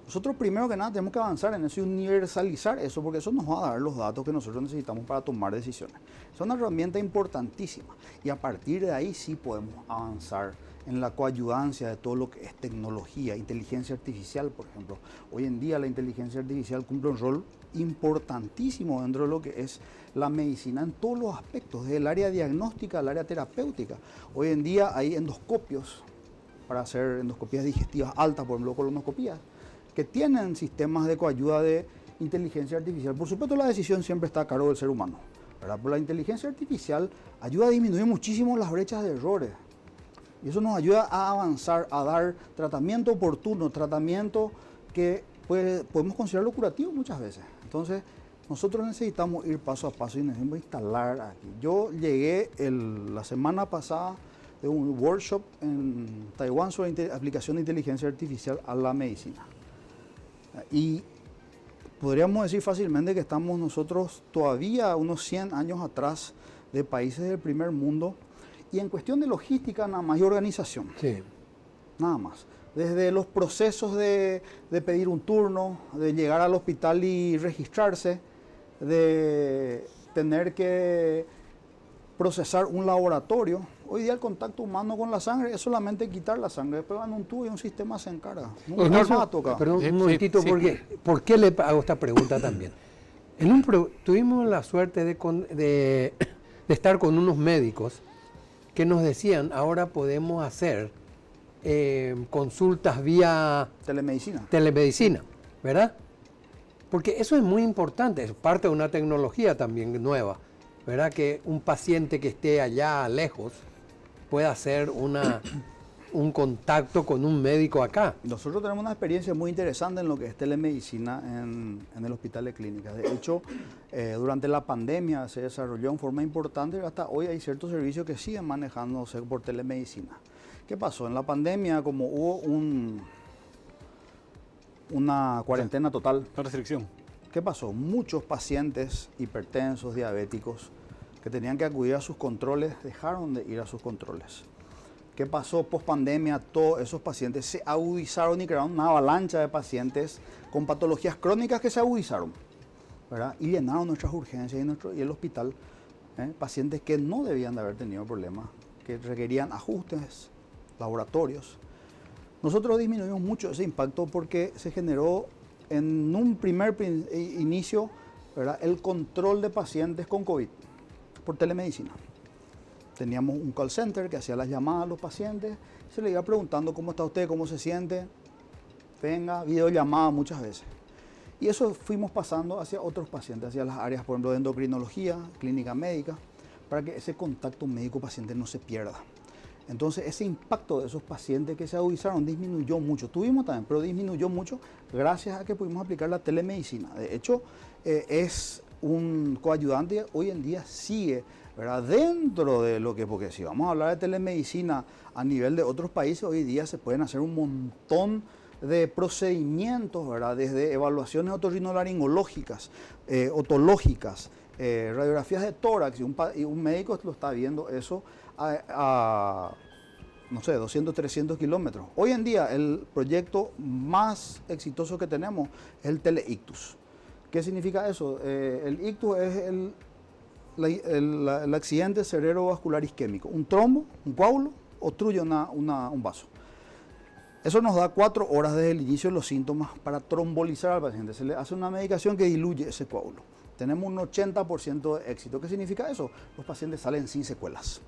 Nosotros primero que nada tenemos que avanzar en eso y universalizar eso, porque eso nos va a dar los datos que nosotros necesitamos para tomar decisiones. Es una herramienta importantísima y a partir de ahí sí podemos avanzar en la coayudancia de todo lo que es tecnología, inteligencia artificial, por ejemplo. Hoy en día la inteligencia artificial cumple un rol importantísimo dentro de lo que es la medicina en todos los aspectos, desde el área diagnóstica al área terapéutica. Hoy en día hay endoscopios para hacer endoscopías digestivas altas, por ejemplo, colonoscopías, que tienen sistemas de coayuda de inteligencia artificial. Por supuesto, la decisión siempre está a cargo del ser humano, ¿verdad? Pero la inteligencia artificial ayuda a disminuir muchísimo las brechas de errores. Y eso nos ayuda a avanzar, a dar tratamiento oportuno, tratamiento que podemos considerarlo curativo muchas veces. Entonces, nosotros necesitamos ir paso a paso y necesitamos instalar aquí. Yo llegué la semana pasada de un workshop en Taiwán sobre aplicación de inteligencia artificial a la medicina. Y podríamos decir fácilmente que estamos nosotros todavía unos 100 años atrás de países del primer mundo y en cuestión de logística nada más y organización. Sí. Nada más. Desde los procesos de pedir un turno, de llegar al hospital y registrarse, de tener que procesar un laboratorio. Hoy día el contacto humano con la sangre es solamente quitar la sangre, después van un tubo y un sistema se encarga. Perdón, un momentito, ¿por qué le hago esta pregunta también? Tuvimos la suerte de estar con unos médicos que nos decían, ahora podemos hacer consultas vía telemedicina, ¿verdad? Porque eso es muy importante, es parte de una tecnología también nueva, ¿verdad? Que un paciente que esté allá lejos pueda hacer un contacto con un médico acá. Nosotros tenemos una experiencia muy interesante en lo que es telemedicina en el Hospital de Clínicas. De hecho, durante la pandemia se desarrolló en forma importante y hasta hoy hay ciertos servicios que siguen manejándose por telemedicina. ¿Qué pasó? En la pandemia, como hubo una cuarentena total. La restricción. ¿Qué pasó? Muchos pacientes hipertensos, diabéticos, que tenían que acudir a sus controles, dejaron de ir a sus controles. ¿Qué pasó? Post pandemia, todos esos pacientes se agudizaron y crearon una avalancha de pacientes con patologías crónicas que se agudizaron, ¿verdad? Y llenaron nuestras urgencias y el hospital, pacientes que no debían de haber tenido problemas, que requerían ajustes, laboratorios. Nosotros disminuimos mucho ese impacto porque se generó en un primer inicio, ¿verdad?, el control de pacientes con COVID por telemedicina. teníamos un call center que hacía las llamadas a los pacientes, se le iba preguntando cómo está usted, cómo se siente, venga, videollamada muchas veces. Y eso fuimos pasando hacia otros pacientes, hacia las áreas, por ejemplo, de endocrinología, clínica médica, para que ese contacto médico-paciente no se pierda. Entonces, ese impacto de esos pacientes que se agudizaron disminuyó mucho. Tuvimos también, pero disminuyó mucho gracias a que pudimos aplicar la telemedicina. De hecho, es un coayudante, hoy en día sigue, ¿verdad?, dentro de lo que, porque si vamos a hablar de telemedicina a nivel de otros países, hoy día se pueden hacer un montón de procedimientos, ¿verdad?, desde evaluaciones otorrinolaringológicas, otológicas, radiografías de tórax, y un médico lo está viendo eso a no sé, 200, 300 kilómetros. Hoy en día el proyecto más exitoso que tenemos es el Teleictus. ¿Qué significa eso? El ictus es el accidente cerebrovascular isquémico. Un trombo, un coágulo, obstruye un vaso. Eso nos da 4 horas desde el inicio de los síntomas para trombolizar al paciente. Se le hace una medicación que diluye ese coágulo. Tenemos un 80% de éxito. ¿Qué significa eso? Los pacientes salen sin secuelas,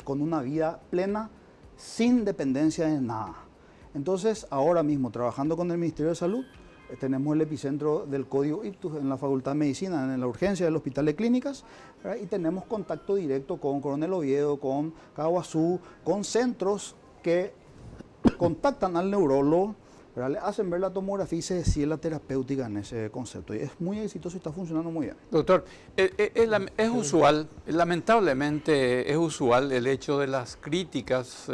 con una vida plena, sin dependencia de nada. Entonces, ahora mismo, trabajando con el Ministerio de Salud, tenemos el epicentro del código ictus en la Facultad de Medicina, en la urgencia del Hospital de Clínicas, ¿verdad? Y tenemos contacto directo con Coronel Oviedo, con Caguazú, con centros que contactan al neurólogo, ¿verdad? Le hacen ver la tomografía y se decide la terapéutica en ese concepto. Y es muy exitoso y está funcionando muy bien. Doctor, es usual, lamentablemente es usual el hecho de las críticas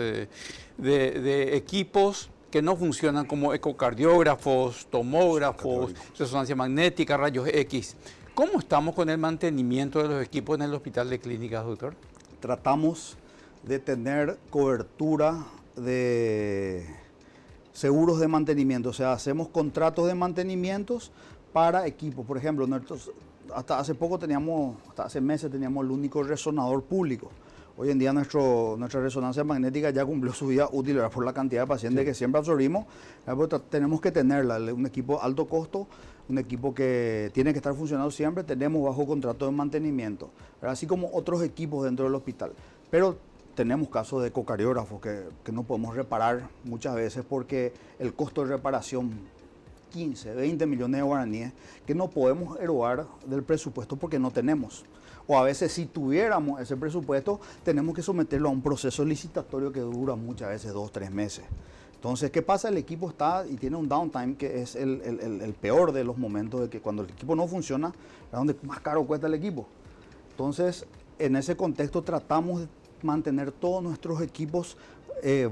de equipos que no funcionan como ecocardiógrafos, tomógrafos, resonancia magnética, rayos X. ¿Cómo estamos con el mantenimiento de los equipos en el Hospital de Clínicas, doctor? Tratamos de tener cobertura de seguros de mantenimiento, o sea, hacemos contratos de mantenimientos para equipos. Por ejemplo, hasta hace meses teníamos el único resonador público. Hoy en día nuestra resonancia magnética ya cumplió su vida útil, ¿verdad?, por la cantidad de pacientes que siempre absorbimos. Tenemos que tenerla, un equipo alto costo, un equipo que tiene que estar funcionando siempre. Tenemos bajo contrato de mantenimiento, ¿verdad?, así como otros equipos dentro del hospital. Pero tenemos casos de ecocardiógrafos que no podemos reparar muchas veces porque el costo de reparación, 15, 20 millones de guaraníes, que no podemos erogar del presupuesto porque no tenemos. O a veces, si tuviéramos ese presupuesto, tenemos que someterlo a un proceso licitatorio que dura muchas veces 2, 3 meses. Entonces, ¿qué pasa? El equipo está y tiene un downtime que es el peor de los momentos, de que cuando el equipo no funciona, es donde más caro cuesta el equipo. Entonces, en ese contexto tratamos de mantener todos nuestros equipos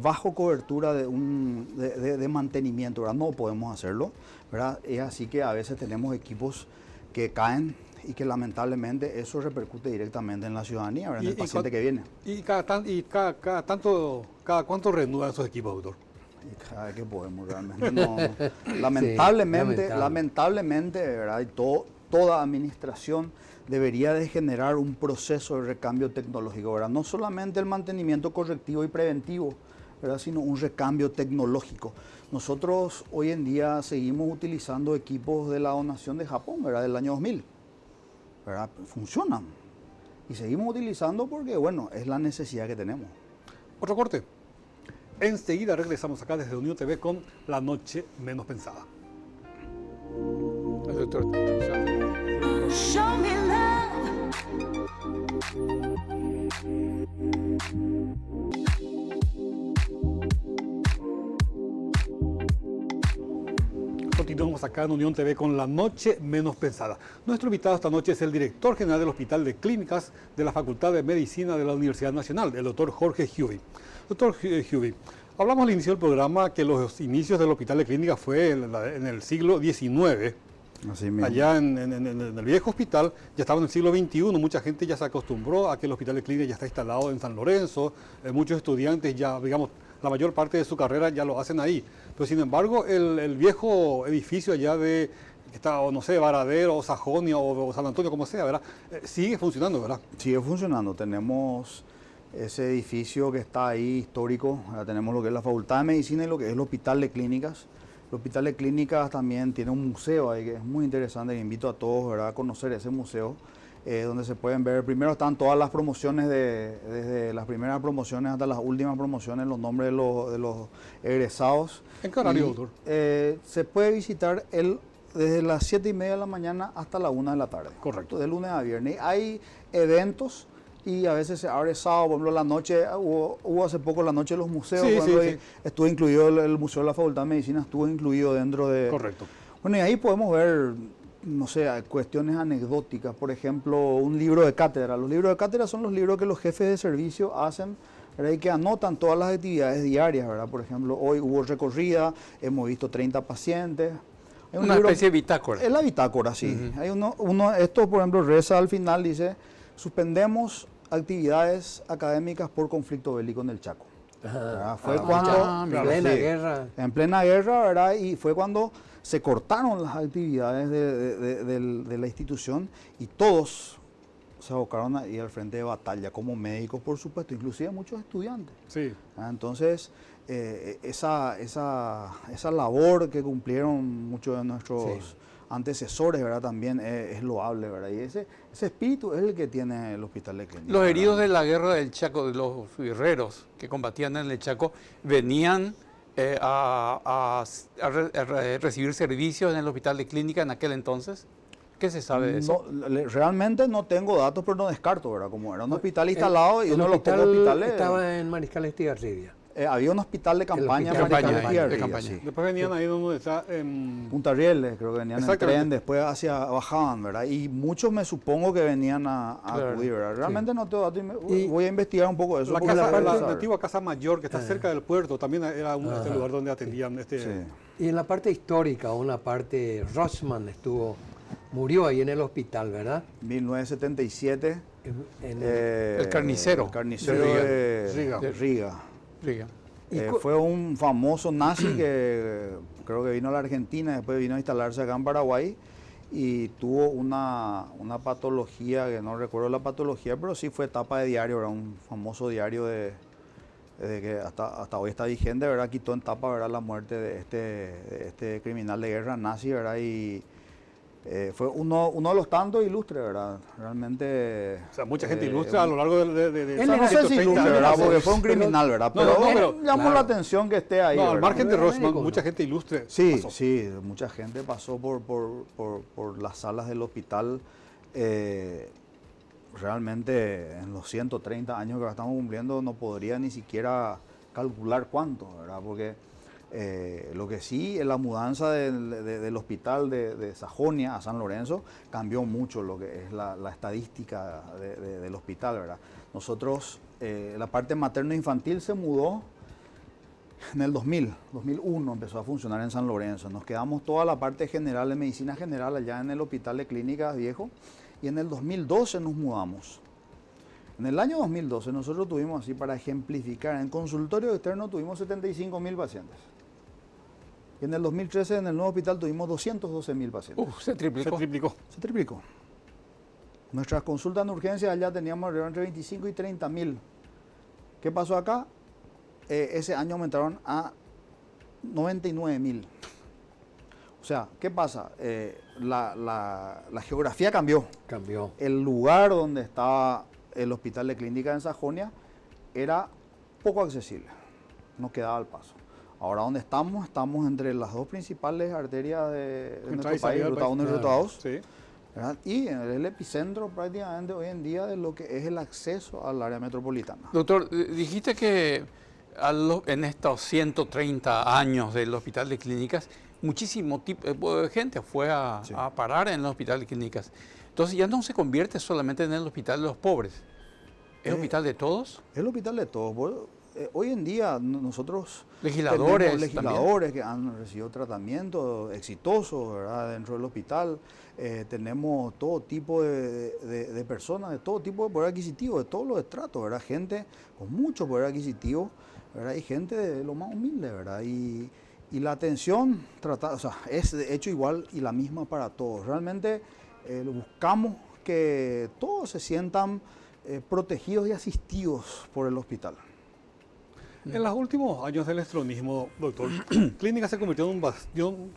bajo cobertura de mantenimiento, ¿verdad? No podemos hacerlo, ¿verdad? Es así que a veces tenemos equipos que caen y que lamentablemente eso repercute directamente en la ciudadanía, ¿verdad?, en el paciente que viene. ¿Y cada cuánto renuevan esos equipos, doctor? Y cada vez que podemos realmente. No. Lamentablemente, ¿verdad? Y toda administración debería de generar un proceso de recambio tecnológico, ¿verdad? No solamente el mantenimiento correctivo y preventivo, ¿verdad?, sino un recambio tecnológico. Nosotros hoy en día seguimos utilizando equipos de la donación de Japón, ¿verdad?, del año 2000, ¿verdad? Funcionan y seguimos utilizando porque, bueno, es la necesidad que tenemos. Otro corte. Enseguida regresamos acá desde Unión TV con La Noche Menos Pensada. El doctor. Show me love. Continuamos acá en Unión TV con La Noche Menos Pensada. Nuestro invitado esta noche es el director general del Hospital de Clínicas de la Facultad de Medicina de la Universidad Nacional, el doctor Jorge Huby. Doctor Huby, hablamos al inicio del programa que los inicios del Hospital de Clínicas fue en el siglo XIX. Así mismo. Allá en el viejo hospital, ya estaba en el siglo XXI, mucha gente ya se acostumbró a que el Hospital de Clínicas ya está instalado en San Lorenzo, muchos estudiantes ya, digamos, la mayor parte de su carrera ya lo hacen ahí. Pero sin embargo, el viejo edificio allá que está, o no sé, Varadero, o Sajonia, o San Antonio, como sea, ¿verdad? Sigue funcionando, ¿verdad? Sigue funcionando. Tenemos ese edificio que está ahí histórico. Ahora tenemos lo que es la Facultad de Medicina y lo que es el Hospital de Clínicas. El Hospital de Clínicas también tiene un museo ahí que es muy interesante, que invito a todos, ¿verdad?, a conocer ese museo. donde se pueden ver, primero están todas las promociones, desde las primeras promociones hasta las últimas promociones, los nombres de los egresados. ¿En qué horario, Y, doctor? se puede visitar desde las 7:30 de la mañana hasta la 1 de la tarde. Correcto. De lunes a viernes. Hay eventos y a veces se abre sábado, por ejemplo, la noche, hubo hace poco la noche de los museos, Sí, por ejemplo, sí, y sí. estuvo incluido el Museo de la Facultad de Medicina, estuvo incluido dentro de... Correcto. Bueno, y ahí podemos ver, no sé, cuestiones anecdóticas, por ejemplo, un libro de cátedra. Los libros de cátedra son los libros que los jefes de servicio hacen, ¿verdad? Y que anotan todas las actividades diarias, ¿verdad? Por ejemplo, hoy hubo recorrida, hemos visto 30 pacientes. Hay un Una libro- especie de bitácora. Es la bitácora, sí. Hay esto, por ejemplo, reza al final, dice, suspendemos actividades académicas por conflicto bélico en el Chaco. ¿Verdad? Fue cuando... En plena sí, guerra. en plena guerra, ¿verdad? Y fue cuando se cortaron las actividades de la institución y todos se abocaron ahí al frente de batalla, como médicos, por supuesto, inclusive muchos estudiantes. Sí. Entonces, esa labor que cumplieron muchos de nuestros Sí. antecesores, ¿verdad? También es loable, ¿verdad? Y ese espíritu es el que tiene el Hospital de Clínica. Los ¿verdad? heridos de la guerra del Chaco, de los guerreros que combatían en el Chaco, venían a recibir servicios en el Hospital de Clínica en aquel entonces. ¿Qué se sabe de eso? Realmente no tengo datos, pero no descarto, ¿verdad? Como era un hospital El- instalado y el uno de los pocos hospital hospitales... estaba en Mariscal Estigarribia. había un hospital de campaña, hospital de campaña, Mariscal de Estigarribia, campaña. sí. Después venían ahí donde está... Punta Rieles, creo que venían en Exactamente. tren, después bajaban, ¿verdad? Y muchos me supongo que venían a Claro, acudir, ¿verdad? Realmente no tengo datos Y- voy a investigar un poco eso. la, porque casa, quiero la saber. antigua Casa Mayor, que está cerca del puerto, también era este lugar donde atendían... Sí. Y en la parte histórica, una parte, Rossmann murió ahí en el hospital, ¿verdad? 1977. El carnicero. El carnicero De Riga. de Riga. Riga. Riga. Fue un famoso nazi que creo que vino a la Argentina, después vino a instalarse acá en Paraguay y tuvo una patología, que no recuerdo la patología, pero sí fue tapa de diario, era un famoso diario de que hasta hoy está vigente, ¿verdad? Quitó en tapa, ¿verdad? La muerte de este criminal de guerra nazi, ¿verdad? Y fue uno de los tantos ilustres, ¿verdad? Realmente... O sea, mucha gente ilustre a lo largo de O sea, no sé si 130 ilustre, ¿verdad? años. Porque fue un criminal, ¿verdad? No, Pero, no, pero- llamó claro. la atención que esté ahí. No, al ¿verdad? margen de Era Rossmann, médico, mucha ¿no? gente ilustre Sí, pasó. sí, mucha gente pasó por las salas del hospital. Realmente en los 130 años que estamos cumpliendo no podría ni siquiera calcular cuánto, ¿verdad? Porque lo que sí, la mudanza del hospital de Sajonia a San Lorenzo cambió mucho lo que es la estadística del hospital, ¿verdad? Nosotros, la parte materno-infantil se mudó en el 2001 empezó a funcionar en San Lorenzo. Nos quedamos toda la parte general de medicina general allá en el Hospital de Clínicas Viejo y en el 2012 nos mudamos. En el año 2012 nosotros tuvimos, así para ejemplificar, en consultorio externo tuvimos 75.000 pacientes. Y en el 2013 en el nuevo hospital tuvimos 212.000 pacientes. Se Se triplicó. triplicó. Se triplicó. Nuestras consultas en urgencias allá teníamos alrededor entre 25 y 30.000. ¿Qué pasó acá? Ese año aumentaron a 99.000. O sea, ¿qué pasa? La geografía cambió. Cambió. El lugar donde estaba el hospital de clínica en Sajonia era poco accesible. No quedaba al paso. Ahora donde estamos entre las dos principales arterias de Entrada nuestro y salida país, del Ruta país. 1 y Ruta Claro. 2. Sí. ¿Verdad? Y es el epicentro prácticamente hoy en día de lo que es el acceso al área metropolitana. Doctor, dijiste que en estos 130 años del Hospital de Clínicas, muchísimo tipo de gente fue a parar en el Hospital de Clínicas. Entonces ya no se convierte solamente en el Hospital de los Pobres. ¿Es hospital de todos? Es el hospital de todos. Hoy en día nosotros Legisladores tenemos legisladores que han recibido tratamiento exitoso, ¿verdad? Dentro del hospital. Tenemos todo tipo de personas, de todo tipo de poder adquisitivo, de todos los estratos, ¿verdad? Gente con mucho poder adquisitivo, ¿verdad? Y gente de lo más humilde, ¿verdad? Y la atención es de hecho igual y la misma para todos. Realmente buscamos que todos se sientan protegidos y asistidos por el hospital. En los últimos años del estronismo, doctor, Clínica se convirtió en un bastión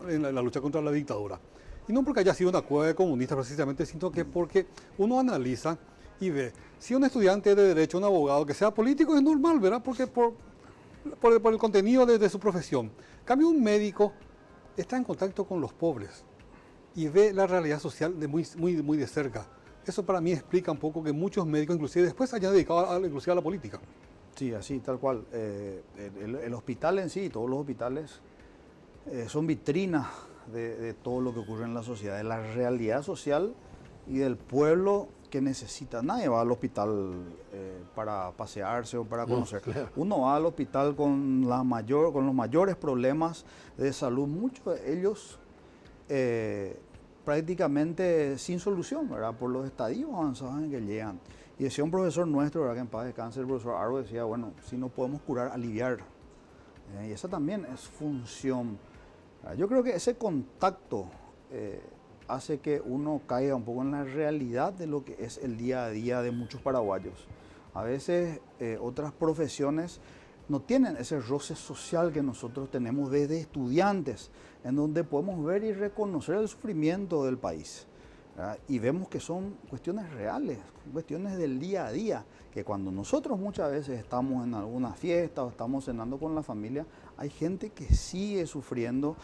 en la lucha contra la dictadura. Y no porque haya sido una cueva de comunistas precisamente, sino que porque uno analiza y ve, si un estudiante de derecho, un abogado que sea político es normal, ¿verdad? Porque por el contenido de su profesión. En cambio, un médico está en contacto con los pobres y ve la realidad social de muy de cerca. Eso para mí explica un poco que muchos médicos inclusive después se hayan dedicado inclusive a la política. Sí, así, tal cual. El hospital en sí, todos los hospitales son vitrinas de todo lo que ocurre en la sociedad, de la realidad social y del pueblo que necesita. Nadie va al hospital para pasearse o para conocer. Claro. Uno va al hospital con los mayores problemas de salud, muchos de ellos prácticamente sin solución, ¿verdad? Por los estadios avanzados en que llegan. Y decía un profesor nuestro, ¿verdad? Que en paz descanse, el profesor Arbo, decía, bueno, si no podemos curar, aliviar. Y esa también es función. Yo creo que ese contacto hace que uno caiga un poco en la realidad de lo que es el día a día de muchos paraguayos. A veces otras profesiones no tienen ese roce social que nosotros tenemos desde estudiantes, en donde podemos ver y reconocer el sufrimiento del país. ¿Verdad? Y vemos que son cuestiones reales, cuestiones del día a día, que cuando nosotros muchas veces estamos en alguna fiesta o estamos cenando con la familia, hay gente que sigue sufriendo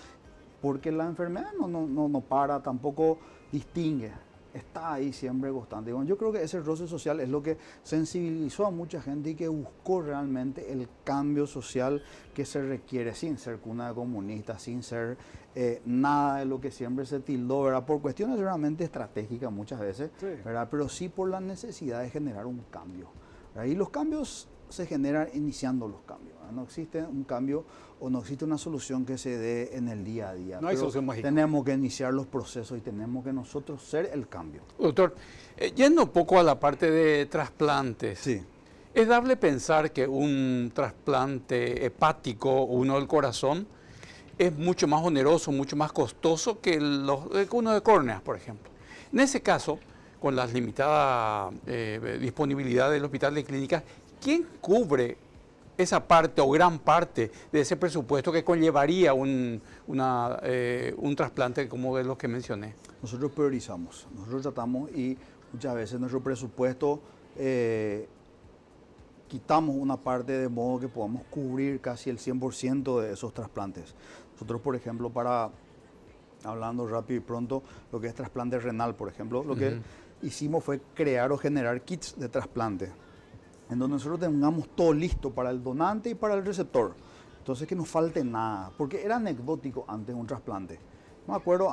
porque la enfermedad no para, tampoco distingue, está ahí siempre constante. Bueno, yo creo que ese roce social es lo que sensibilizó a mucha gente y que buscó realmente el cambio social que se requiere, sin ser cuna de comunistas, sin ser nada de lo que siempre se tildó, ¿verdad? Por cuestiones realmente estratégicas muchas veces, Sí. ¿verdad? Pero sí por la necesidad de generar un cambio, ¿verdad? Y los cambios se generan iniciando los cambios, ¿verdad? No existe un cambio o no existe una solución que se dé en el día a día. No hay pero solución mágica. tenemos que iniciar los procesos y tenemos que nosotros ser el cambio. Doctor, yendo un poco a la parte de trasplantes, Sí. ¿es dable pensar que un trasplante hepático o uno del corazón es mucho más oneroso, mucho más costoso que uno de córneas, por ejemplo? En ese caso, con la limitada disponibilidad del hospital de clínicas, ¿quién cubre esa parte o gran parte de ese presupuesto que conllevaría un trasplante como de los que mencioné? Nosotros priorizamos, nosotros tratamos y muchas veces nuestro presupuesto quitamos una parte de modo que podamos cubrir casi el 100% de esos trasplantes. Nosotros, por ejemplo, hablando rápido y pronto, lo que es trasplante renal, por ejemplo, lo que hicimos fue crear o generar kits de trasplante, en donde nosotros tengamos todo listo para el donante y para el receptor. Entonces que no falte nada, porque era anecdótico antes un trasplante. Me acuerdo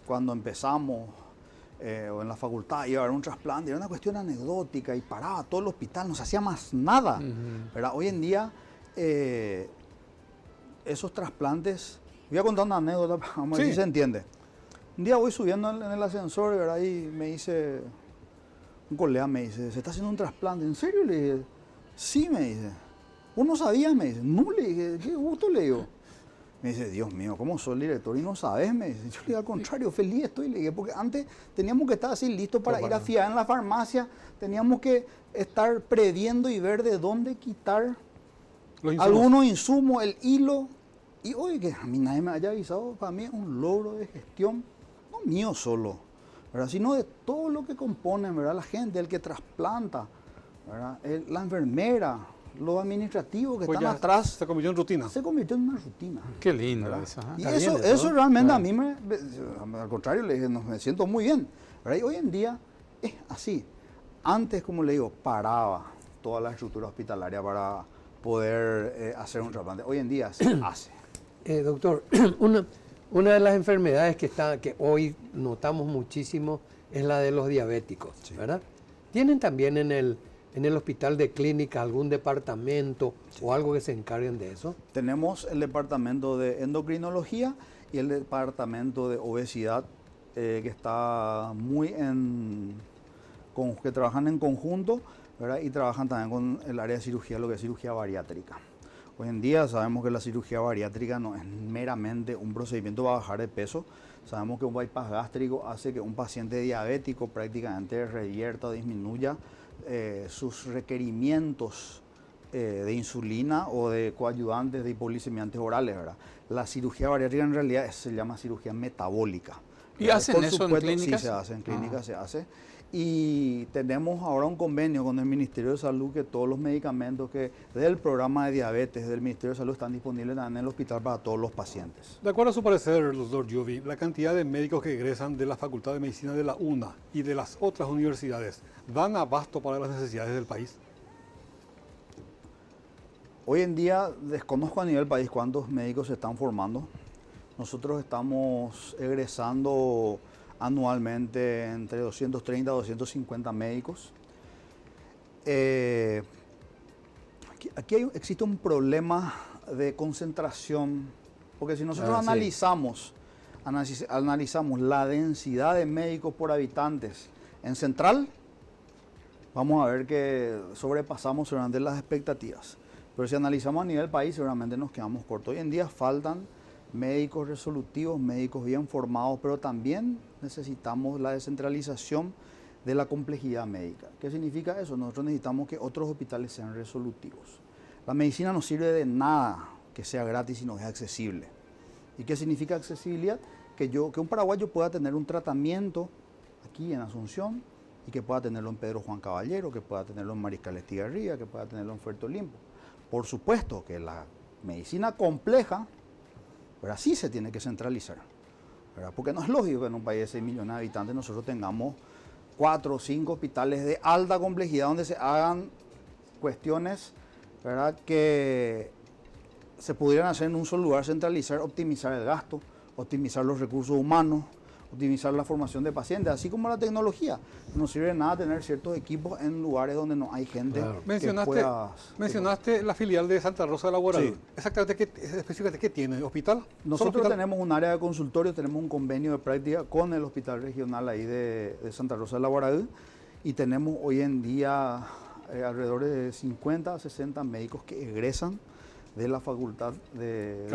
cuando empezamos o en la facultad iba a haber un trasplante, era una cuestión anecdótica y paraba todo el hospital, no se hacía más nada. ¿Verdad? Hoy en día esos trasplantes, voy a contar una anécdota, vamos a ver si se entiende. Un día voy subiendo en el ascensor, ¿verdad? Y me dice, un colega me dice, ¿se está haciendo un trasplante? ¿En serio? Le dije, sí, me dice. ¿Vos no sabías? Me dice, no, le dije, qué gusto, le digo. Me dice, Dios mío, ¿cómo soy el director y no sabes? Me dice, yo le digo, al contrario, feliz estoy, le dije, porque antes teníamos que estar así listos para ir a fiar en la farmacia, teníamos que estar previendo y ver de dónde quitar Los insumos. algunos insumos, el hilo. Y hoy que a mí nadie me haya avisado, para mí es un logro de gestión, no mío solo, ¿verdad? Sino de todo lo que componen, ¿verdad? La gente, el que trasplanta, ¿verdad? La enfermera, los administrativos que Pues están ya atrás, se convirtió en rutina. se convirtió en una rutina. Qué lindo ¿verdad? eso. Y Está eso, bien eso, eso ¿no? realmente Claro. a mí, al contrario, le dije, no, me siento muy bien, ¿verdad? Y hoy en día es así. Antes, como le digo, paraba toda la estructura hospitalaria para poder hacer un trasplante. Hoy en día se hace. Doctor, una de las enfermedades que hoy notamos muchísimo es la de los diabéticos, ¿verdad? ¿Tienen también en el hospital de clínica algún departamento o algo que se encarguen de eso? Tenemos el departamento de endocrinología y el departamento de obesidad que está que trabajan en conjunto, ¿verdad? Y trabajan también con el área de cirugía, lo que es cirugía bariátrica. Hoy en día sabemos que la cirugía bariátrica no es meramente un procedimiento para bajar de peso. Sabemos que un bypass gástrico hace que un paciente diabético prácticamente revierta o disminuya sus requerimientos de insulina o de coayudantes de hipoglicemiantes orales, ¿verdad? La cirugía bariátrica en realidad se llama cirugía metabólica. ¿Y hacen Por eso en supuesto, clínicas? Sí, se hace, en clínicas se hace. Y tenemos ahora un convenio con el Ministerio de Salud que todos los medicamentos que del programa de diabetes del Ministerio de Salud están disponibles en el hospital para todos los pacientes. De acuerdo a su parecer, doctor Giovi, la cantidad de médicos que egresan de la Facultad de Medicina de la UNA y de las otras universidades, ¿dan abasto para las necesidades del país? Hoy en día desconozco a nivel país cuántos médicos se están formando. Nosotros estamos egresando anualmente entre 230 a 250 médicos. Existe un problema de concentración, porque si nosotros analizamos la densidad de médicos por habitantes en Central, vamos a ver que sobrepasamos seguramente las expectativas. Pero si analizamos a nivel país, seguramente nos quedamos cortos. Hoy en día faltan médicos resolutivos, médicos bien formados, pero también necesitamos la descentralización de la complejidad médica. ¿Qué significa eso? Nosotros necesitamos que otros hospitales sean resolutivos. La medicina no sirve de nada que sea gratis y no es accesible. ¿Y qué significa accesibilidad? Que un paraguayo pueda tener un tratamiento aquí en Asunción y que pueda tenerlo en Pedro Juan Caballero, que pueda tenerlo en Mariscal Estigarribia, que pueda tenerlo en Fuerte Olimpo. Por supuesto que la medicina compleja, pero así se tiene que centralizar, ¿verdad? Porque no es lógico que en un país de 6 millones de habitantes nosotros tengamos 4 o 5 hospitales de alta complejidad donde se hagan cuestiones, ¿verdad?, que se pudieran hacer en un solo lugar, centralizar, optimizar el gasto, optimizar los recursos humanos, optimizar la formación de pacientes, así como la tecnología. No sirve de nada tener ciertos equipos en lugares donde no hay gente que pueda... Mencionaste la filial de Santa Rosa de la Guaralhú. Sí. Exactamente, específicamente, ¿qué tiene? ¿Hospital? Nosotros ¿Solo hospital? tenemos un área de consultorio, tenemos un convenio de práctica con el hospital regional ahí de Santa Rosa de la Guaralhú y tenemos hoy en día alrededor de 50 a 60 médicos que egresan de la facultad de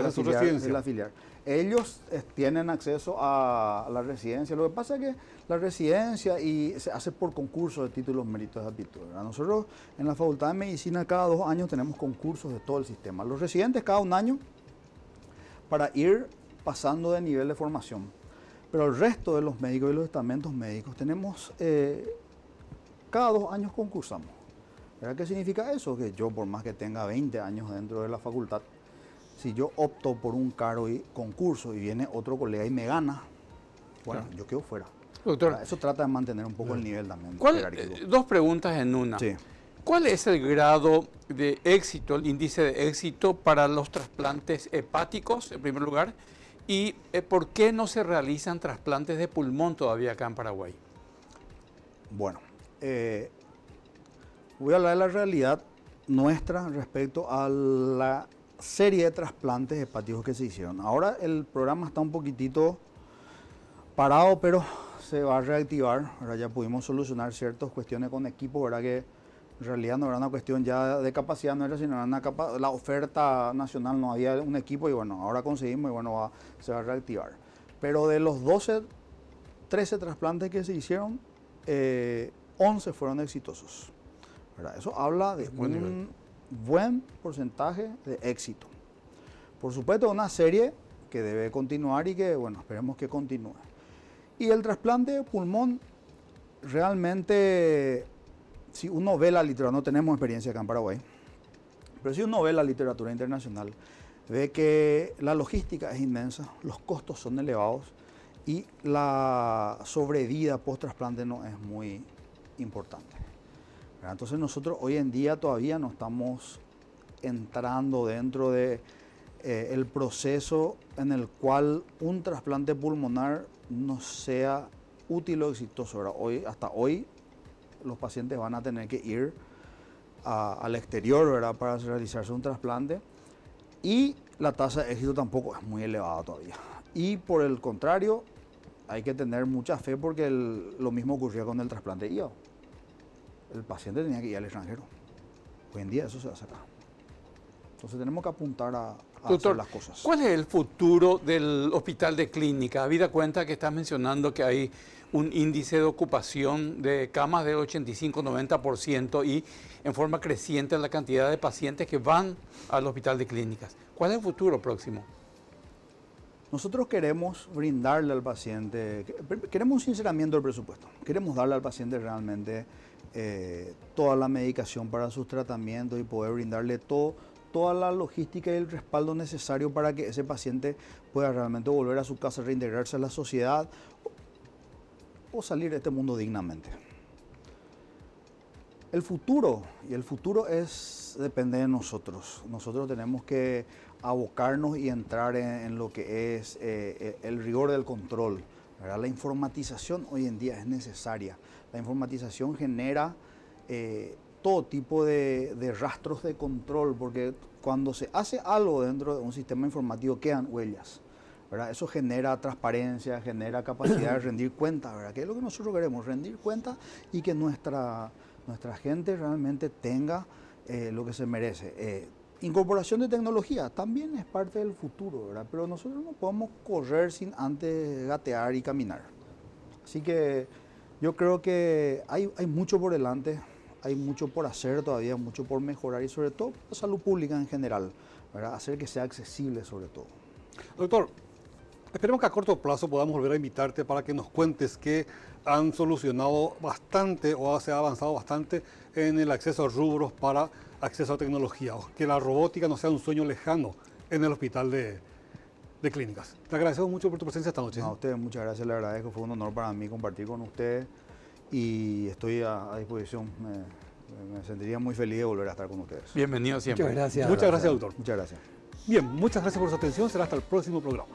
la filial. Ellos tienen acceso a la residencia. Lo que pasa es que la residencia se hace por concurso de títulos, méritos de aptitud, ¿verdad? Nosotros en la Facultad de Medicina cada 2 años tenemos concursos de todo el sistema. Los residentes cada 1 año para ir pasando de nivel de formación. Pero el resto de los médicos y los estamentos médicos tenemos, cada 2 años concursamos. ¿Verdad? ¿Qué significa eso? Que yo, por más que tenga 20 años dentro de la facultad, si yo opto por un cargo y concurso y viene otro colega y me gana, bueno, yo quedo fuera. Doctor, Eso trata de mantener un poco el nivel también. 2 preguntas en una. Sí. ¿Cuál es el grado de éxito, el índice de éxito para los trasplantes hepáticos, en primer lugar? ¿Y por qué no se realizan trasplantes de pulmón todavía acá en Paraguay? Bueno, voy a hablar de la realidad nuestra respecto a la serie de trasplantes hepáticos que se hicieron. Ahora el programa está un poquitito parado, pero se va a reactivar. Ahora ya pudimos solucionar ciertas cuestiones con equipo, ¿verdad? Que en realidad no era una cuestión ya de capacidad, no era sino era la oferta nacional, no había un equipo y bueno, ahora conseguimos y bueno, se va a reactivar. Pero de los 13 trasplantes que se hicieron, 11 fueron exitosos, ¿verdad? Eso habla de un buen porcentaje de éxito. Por supuesto, una serie que debe continuar y que, bueno, esperemos que continúe. Y el trasplante de pulmón, realmente, si uno ve la literatura, no tenemos experiencia acá en Paraguay, pero si uno ve la literatura internacional, ve que la logística es inmensa, los costos son elevados y la sobrevida post-trasplante no es muy importante. Entonces nosotros hoy en día todavía no estamos entrando dentro de el proceso en el cual un trasplante pulmonar no sea útil o exitoso. ¿Verdad? Hasta hoy los pacientes van a tener que ir al exterior, ¿verdad?, para realizarse un trasplante y la tasa de éxito tampoco es muy elevada todavía. Y por el contrario, hay que tener mucha fe porque lo mismo ocurría con el trasplante de hígado. El paciente tenía que ir al extranjero. Hoy en día eso se hace acá. Entonces tenemos que apuntar a a Doctor, hacer las cosas. ¿cuál es el futuro del hospital de clínica? Habida cuenta que estás mencionando que hay un índice de ocupación de camas de 85-90% y en forma creciente la cantidad de pacientes que van al hospital de clínicas. ¿Cuál es el futuro próximo? Nosotros queremos brindarle al paciente, queremos un sinceramiento del presupuesto, queremos darle al paciente realmente toda la medicación para sus tratamientos y poder brindarle toda la logística y el respaldo necesario para que ese paciente pueda realmente volver a su casa, reintegrarse a la sociedad o salir de este mundo dignamente. El futuro depende de nosotros. Nosotros tenemos que abocarnos y entrar en lo que es el rigor del control, ¿verdad? La informatización hoy en día es necesaria. La informatización genera todo tipo de rastros de control, porque cuando se hace algo dentro de un sistema informativo quedan huellas, ¿verdad? Eso genera transparencia, genera capacidad de rendir cuentas, ¿verdad? Que es lo que nosotros queremos, rendir cuentas y que nuestra gente realmente tenga lo que se merece. Incorporación de tecnología también es parte del futuro, ¿verdad? Pero nosotros no podemos correr sin antes gatear y caminar. Así que yo creo que hay mucho por delante, hay mucho por hacer todavía, mucho por mejorar y sobre todo la salud pública en general, ¿verdad? Hacer que sea accesible sobre todo. Doctor, esperemos que a corto plazo podamos volver a invitarte para que nos cuentes que han solucionado bastante o se ha avanzado bastante en el acceso a rubros para acceso a tecnología, o que la robótica no sea un sueño lejano en el hospital de clínicas. Te agradecemos mucho por tu presencia esta noche. No, a ustedes muchas gracias, le agradezco, fue un honor para mí compartir con ustedes y estoy a disposición. Me sentiría muy feliz de volver a estar con ustedes. Bienvenido siempre. Muchas gracias. Muchas gracias, doctor. Muchas gracias. Bien, muchas gracias por su atención. Será hasta el próximo programa.